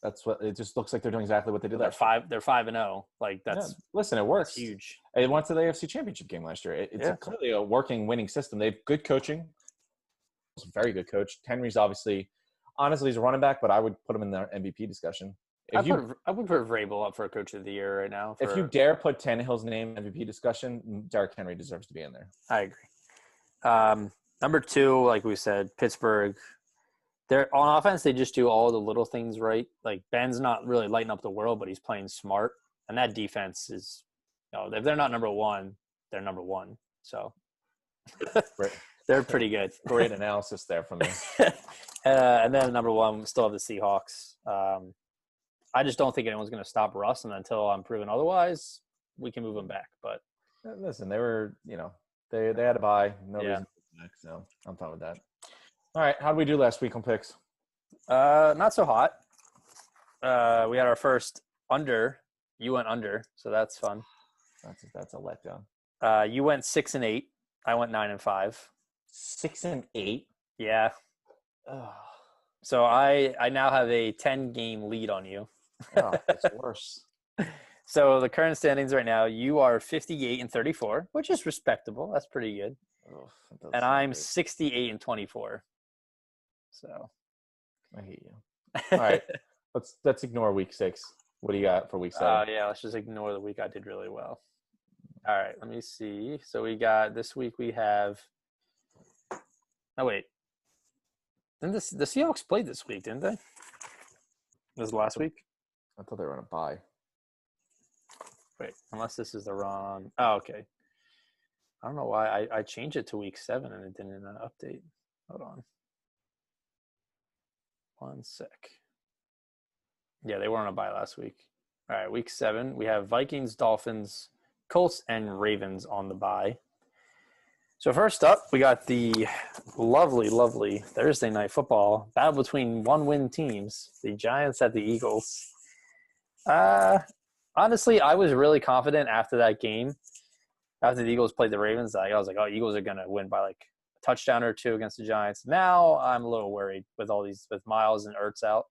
Speaker 2: That's what it just looks like. They're doing exactly what they did last year.
Speaker 1: They're 5-0. Like
Speaker 2: Yeah, listen, it works.
Speaker 1: That's huge.
Speaker 2: They went to the AFC Championship game last year. It's clearly a working, winning system. They have good coaching. It's a very good coach. Henry's honestly, he's a running back, but I would put him in the MVP discussion.
Speaker 1: I would put Vrabel up for Coach of the Year right now.
Speaker 2: If you dare put Tannehill's name in MVP discussion, Derrick Henry deserves to be in there.
Speaker 1: I agree. Number 2, like we said, Pittsburgh. They're on offense. They just do all the little things right. Like Ben's not really lighting up the world, but he's playing smart. And that defense is, if they're not number 1, they're number 1. So they're pretty good.
Speaker 2: Great analysis there from me.
Speaker 1: And then number 1, we still have the Seahawks. I just don't think anyone's going to stop Russ, and until I'm proven otherwise, we can move him back. But
Speaker 2: listen, they were, they had to buy. No reason to move back, so I'm fine with that. All right, how did we do last week on picks?
Speaker 1: Not so hot. We had our first under. You went under, so that's fun.
Speaker 2: That's a letdown.
Speaker 1: You went 6 and 8. I went 9 and 5.
Speaker 2: 6 and 8.
Speaker 1: Yeah.
Speaker 2: Ugh.
Speaker 1: So I now have a 10-game lead on you.
Speaker 2: Oh, it's worse.
Speaker 1: So the current standings right now, you are 58 and 34, which is respectable. That's pretty good.
Speaker 2: Oh,
Speaker 1: and I'm 68 and 24. So
Speaker 2: I hate you. All right, let's ignore week 6. What do you got for week 7?
Speaker 1: Yeah, let's just ignore the week I did really well. All right, let me see. So we got this week. We have. Oh wait. Didn't the Seahawks played this week, didn't they? This was last week?
Speaker 2: I thought they were on a bye.
Speaker 1: Wait, unless this is the wrong. Oh, okay. I don't know why I changed it to week 7 and it didn't update. Hold on. One sec. Yeah, they were on a bye last week. All right, week 7. We have Vikings, Dolphins, Colts, and Ravens on the bye. So first up, we got the lovely, lovely Thursday night football battle between one-win teams, the Giants at the Eagles. Honestly, I was really confident after that game. After the Eagles played the Ravens, I was like, oh, Eagles are going to win by like a touchdown or 2 against the Giants. Now I'm a little worried with Miles and Ertz out.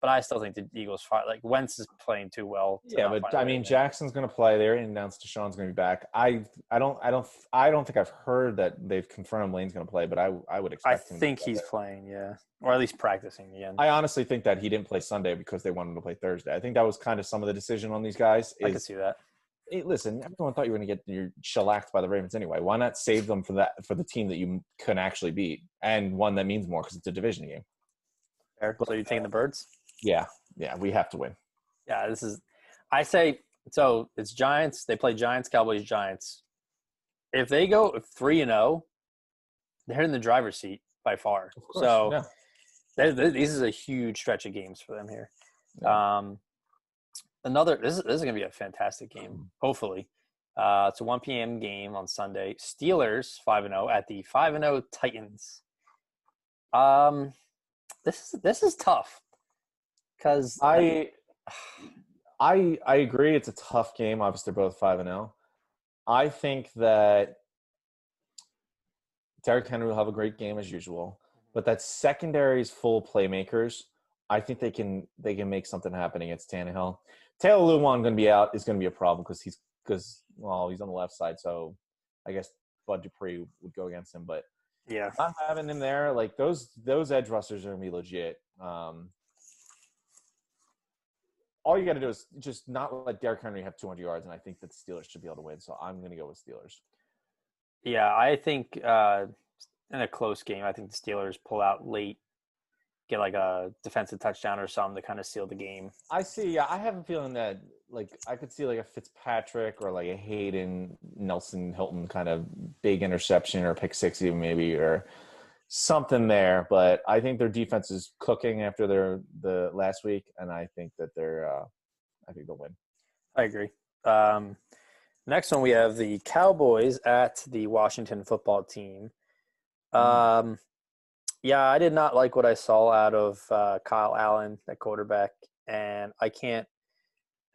Speaker 1: But I still think the Eagles fight. Like Wentz is playing too well.
Speaker 2: Yeah, but I mean, Jackson's going to play. They already announced Deshaun's going to be back. I don't think I've heard that they've confirmed Lane's going to play, but I would expect him.
Speaker 1: I think he's playing, yeah, or at least practicing again.
Speaker 2: I honestly think that he didn't play Sunday because they wanted him to play Thursday. I think that was kind of some of the decision on these guys.
Speaker 1: I can see that.
Speaker 2: Hey, listen, everyone thought you were going to get your shellacked by the Ravens anyway. Why not save them for the team that you can actually beat and one that means more because it's a division game.
Speaker 1: Fair. So you're taking the Birds?
Speaker 2: Yeah, we have to win.
Speaker 1: Yeah, I say, so it's Giants. They play Giants, Cowboys, Giants. If they go 3-0, they're in the driver's seat by far.
Speaker 2: Of course,
Speaker 1: so this is a huge stretch of games for them here.
Speaker 2: Yeah.
Speaker 1: This is going to be a fantastic game, hopefully. It's a 1 p.m. game on Sunday. Steelers 5-0 at the 5-0 Titans. This is tough. Because
Speaker 2: I agree it's a tough game. Obviously, they're both 5-0. I think that Derrick Henry will have a great game as usual, but that secondary is full of playmakers. I think they can make something happen against Tannehill. Taylor Lewan going to be out is going to be a problem because he's on the left side, so I guess Bud Dupree would go against him. But
Speaker 1: yeah,
Speaker 2: not having him there, like those edge rushers are going to be legit. All you got to do is just not let Derrick Henry have 200 yards, and I think that the Steelers should be able to win. So I'm going to go with Steelers.
Speaker 1: Yeah, I think in a close game, I think the Steelers pull out late, get like a defensive touchdown or something to kind of seal the game.
Speaker 2: I see. Yeah, I have a feeling that like I could see like a Fitzpatrick or like a Hayden Nelson Hilton kind of big interception or pick six even maybe or something there. But I think their defense is cooking after the last week, and I think that I think they'll win.
Speaker 1: I agree. Next one, we have the Cowboys at the Washington football team. Yeah, I did not like what I saw out of Kyle Allen, at quarterback, and I can't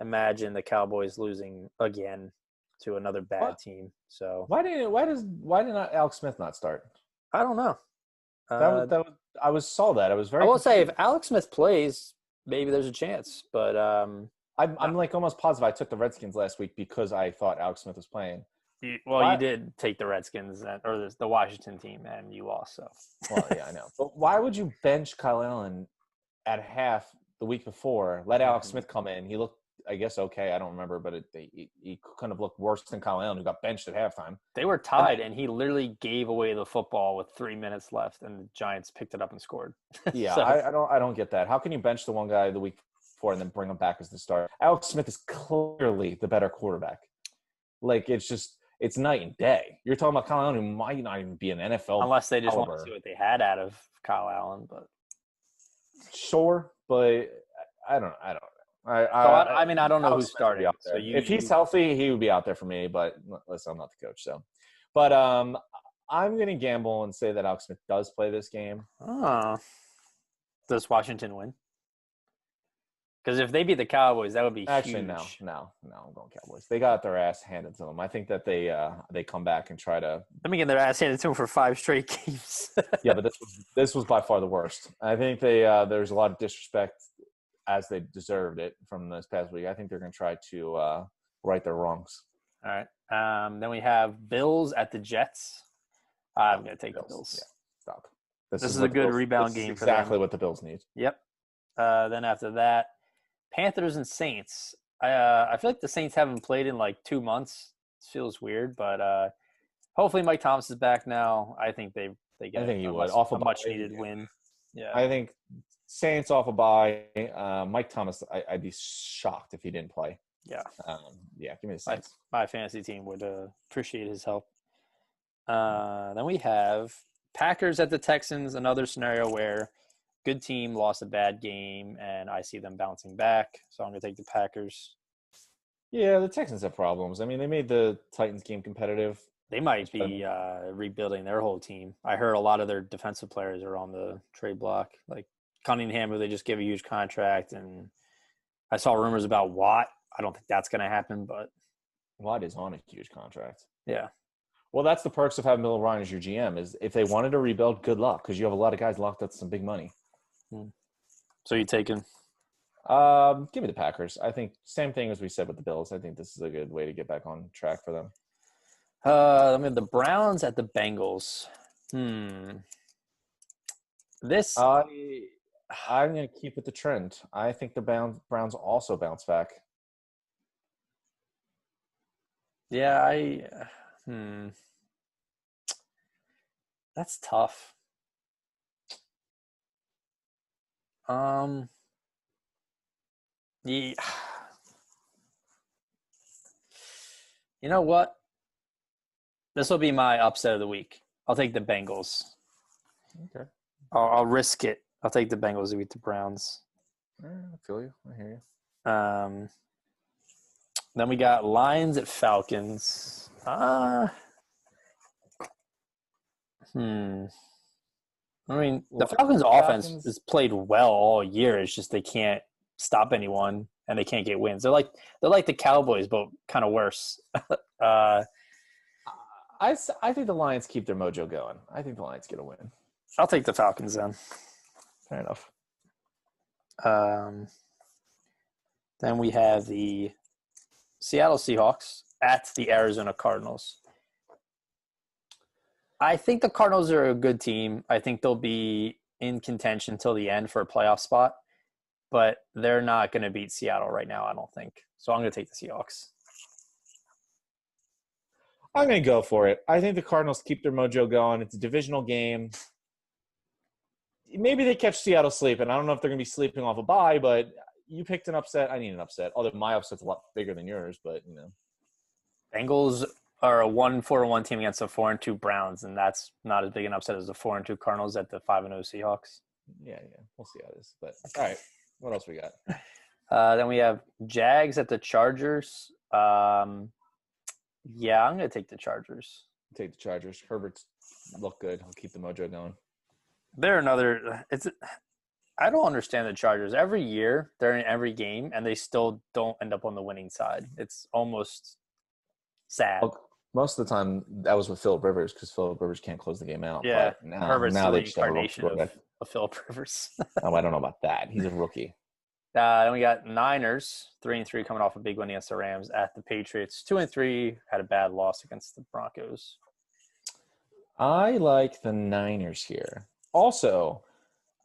Speaker 1: imagine the Cowboys losing again to another bad
Speaker 2: What?
Speaker 1: team. So
Speaker 2: Why did not Alex Smith not start?
Speaker 1: I don't know.
Speaker 2: That was saw that. I was
Speaker 1: I
Speaker 2: very
Speaker 1: will say if
Speaker 2: confused.
Speaker 1: Alex Smith plays, maybe there's a chance. But
Speaker 2: I'm like almost positive I took the Redskins last week because I thought Alex Smith was playing.
Speaker 1: you
Speaker 2: Why?
Speaker 1: did take the Redskins or the Washington team, and you also.
Speaker 2: Well, yeah, I know. But why would you bench Kyle Allen at half the week before? Let Alex
Speaker 1: Mhm.
Speaker 2: Smith come in. He looked, I guess, okay. I don't remember, but he kind of looked worse than Kyle Allen, who got benched at halftime.
Speaker 1: They were
Speaker 2: And
Speaker 1: tied, and he literally gave away the football with 3 minutes left, and the Giants picked it up and scored.
Speaker 2: yeah,
Speaker 1: So
Speaker 2: I don't get that. How can you bench the one guy the week before and then bring him back as the starter? Alex Smith is clearly the better quarterback. Like it's night and day. You're talking about Kyle Allen, who might not even be an NFL
Speaker 1: unless they just want to see
Speaker 2: caliber.
Speaker 1: what they had out of Kyle Allen, but
Speaker 2: Sure, but I don't know.
Speaker 1: I mean, I don't know
Speaker 2: Alex
Speaker 1: who's
Speaker 2: Smith would be
Speaker 1: starting.
Speaker 2: out
Speaker 1: So
Speaker 2: there if he's
Speaker 1: you
Speaker 2: healthy. He would be out there for me. But listen, I'm not the coach, so. But I'm gonna gamble and say that Alex Smith does play this game.
Speaker 1: oh, does Washington win? Because if they beat the Cowboys, that would be
Speaker 2: Actually, no.
Speaker 1: huge.
Speaker 2: I'm going Cowboys. They got their ass handed to them. I think that they come back and try to.
Speaker 1: Let me get their ass handed to them for 5 straight games.
Speaker 2: Yeah, but this was by far the worst. I think there's a lot of disrespect as they deserved it from this past week. I think they're going to try to right their wrongs.
Speaker 1: All right. Then we have Bills at the Jets. I'm going to take the
Speaker 2: Bills.
Speaker 1: Bills.
Speaker 2: Yeah, stop.
Speaker 1: This is a good rebound game for them.
Speaker 2: Exactly what the Bills need.
Speaker 1: Yep. Then after that, Panthers and Saints. I feel like the Saints haven't played in like 2 months. It feels weird, but hopefully Mike Thomas is back now. I think they get
Speaker 2: I think you would.
Speaker 1: a much needed win. Yeah.
Speaker 2: I think Saints off a bye. Mike Thomas, I'd be shocked if he didn't play.
Speaker 1: Yeah.
Speaker 2: Yeah, give me the Saints.
Speaker 1: My fantasy team would appreciate his help. Then we have Packers at the Texans, another scenario where good team lost a bad game, and I see them bouncing back. So I'm going to take the Packers.
Speaker 2: Yeah, the Texans have problems. I mean, they made the Titans game competitive.
Speaker 1: They might be rebuilding their whole team. I heard a lot of their defensive players are on the trade block, like Cunningham, who they just gave a huge contract, and I saw rumors about Watt. I don't think that's going to happen, but
Speaker 2: Watt is on a huge contract.
Speaker 1: yeah.
Speaker 2: Well, that's the perks of having Bill O'Brien as your GM. Is if they wanted to rebuild, good luck, because you have a lot of guys locked up some big money.
Speaker 1: So you taking?
Speaker 2: Give me the Packers. I think same thing as we said with the Bills. I think this is a good way to get back on track for them.
Speaker 1: I mean, the Browns at the Bengals. This
Speaker 2: I'm going to keep with the trend. I think the Browns also bounce back.
Speaker 1: Yeah, that's tough. Yeah. You know what? This will be my upset of the week. I'll take the Bengals.
Speaker 2: Okay.
Speaker 1: I'll risk it. I'll take the Bengals to beat the Browns.
Speaker 2: I feel you. I hear
Speaker 1: you. Then we got Lions at Falcons. I mean, the Falcons' offense has played well all year. It's just they can't stop anyone and they can't get wins. They're like the Cowboys, but kind of worse.
Speaker 2: I think the Lions keep their mojo going. I think the Lions get a win.
Speaker 1: I'll take the Falcons then.
Speaker 2: Fair enough.
Speaker 1: Then we have the Seattle Seahawks at the Arizona Cardinals. I think the Cardinals are a good team. I think they'll be in contention till the end for a playoff spot, but they're not going to beat Seattle right now, I don't think. So I'm going to take the Seahawks.
Speaker 2: I'm going to go for it. I think the Cardinals keep their mojo going. It's a divisional game. Maybe they catch Seattle sleeping. I don't know if they're going to be sleeping off a bye, but you picked an upset. I need an upset. Although my upset's a lot bigger than yours, but you know.
Speaker 1: Bengals are a 1-4-1 team against the 4-2 Browns, and that's not as big an upset as the 4-2 Cardinals at the 5-0 Seahawks.
Speaker 2: Yeah. We'll see how it is. But all right, what else we got?
Speaker 1: Then we have Jags at the Chargers. Yeah, I'm going to take the Chargers.
Speaker 2: Take the Chargers. Herbert's look good. He'll keep the mojo going.
Speaker 1: They're another. I don't understand the Chargers. Every year they're in every game and they still don't end up on the winning side. It's almost sad.
Speaker 2: Well, most of the time that was with Philip Rivers because Philip Rivers can't close the game out.
Speaker 1: Yeah,
Speaker 2: But now,
Speaker 1: Herbert's the
Speaker 2: now they just have a rookie
Speaker 1: reincarnation
Speaker 2: quarterback.
Speaker 1: of Philip Rivers.
Speaker 2: Oh, I don't know about that. He's a rookie.
Speaker 1: Then we got Niners 3-3 coming off a big win against the Rams at the Patriots. 2-3 had a bad loss against the Broncos.
Speaker 2: I like the Niners here. Also,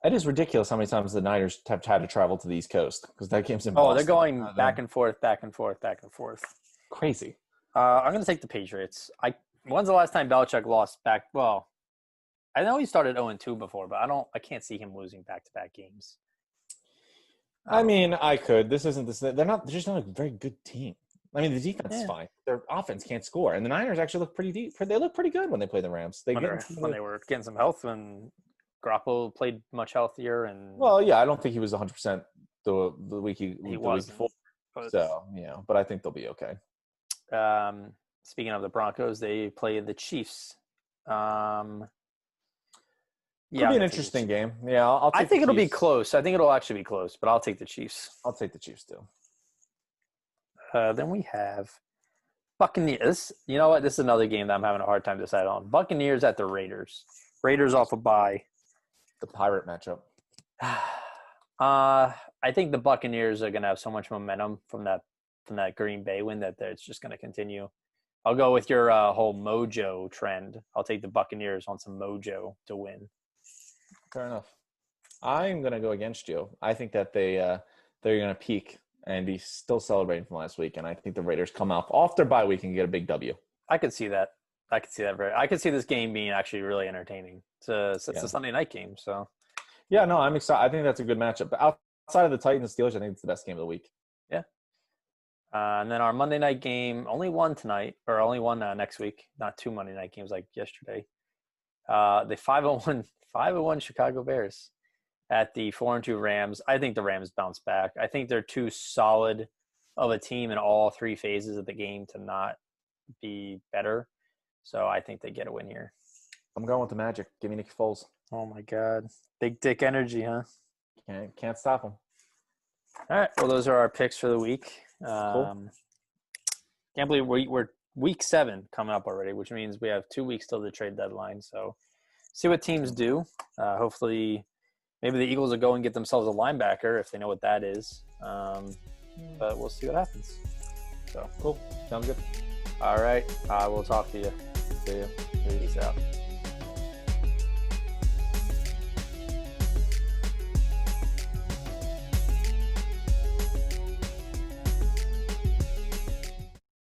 Speaker 2: it is ridiculous how many times the Niners have had to travel to the East Coast because that game's in Boston.
Speaker 1: Oh, they're going back and forth, back and forth, back and forth.
Speaker 2: Crazy.
Speaker 1: I'm going to take the Patriots. When's the last time Belichick lost back? Well, I know he started 0-2 before, but I can't see him losing back-to-back games.
Speaker 2: I mean, I could. This isn't this. They're just not a very good team. I mean, the defense is fine. Their offense can't score, and the Niners actually look pretty deep. They look pretty good when they play the Rams.
Speaker 1: When they were getting some health, when Garoppolo played much healthier, and
Speaker 2: well, yeah, I don't think he was 100% the week
Speaker 1: he
Speaker 2: was before. So but I think they'll be okay.
Speaker 1: Speaking of the Broncos, they play the Chiefs.
Speaker 2: Could be an interesting game. Yeah,
Speaker 1: I think it'll be close. I think it'll actually be close, but I'll take the Chiefs.
Speaker 2: I'll take the Chiefs too.
Speaker 1: Then we have Buccaneers. You know what? This is another game that I'm having a hard time deciding on. Buccaneers at the Raiders. Raiders off a bye.
Speaker 2: The Pirate matchup.
Speaker 1: I think the Buccaneers are going to have so much momentum from that Green Bay win that it's just going to continue. I'll go with your whole mojo trend. I'll take the Buccaneers on some mojo to win.
Speaker 2: Fair enough. I'm going to go against you. I think that they're going to peak and be still celebrating from last week, and I think the Raiders come off their bye week and get a big W.
Speaker 1: I could see that. I could see this game being actually really entertaining. It's a Sunday night game, so.
Speaker 2: Yeah, no, I'm excited. I think that's a good matchup. But outside of the Titans and Steelers, I think it's the best game of the week.
Speaker 1: Yeah. And then our Monday night game, only one tonight, or only one next week. Not two Monday night games like yesterday. The 5-1 Chicago Bears at the 4-2 Rams. I think the Rams bounce back. I think they're too solid of a team in all three phases of the game to not be better. So I think they get a win here.
Speaker 2: I'm going with the Magic. Give me Nick Foles.
Speaker 1: Oh my God. Big dick energy, huh?
Speaker 2: Can't stop him.
Speaker 1: All right. Well, those are our picks for the week.
Speaker 2: Cool.
Speaker 1: Can't believe we're week 7 coming up already, which means we have 2 weeks till the trade deadline. So see what teams do. Hopefully maybe the Eagles will go and get themselves a linebacker if they know what that is. But we'll see what happens. So
Speaker 2: cool. Sounds good.
Speaker 1: All right. We'll talk to you.
Speaker 2: See you.
Speaker 1: Peace out.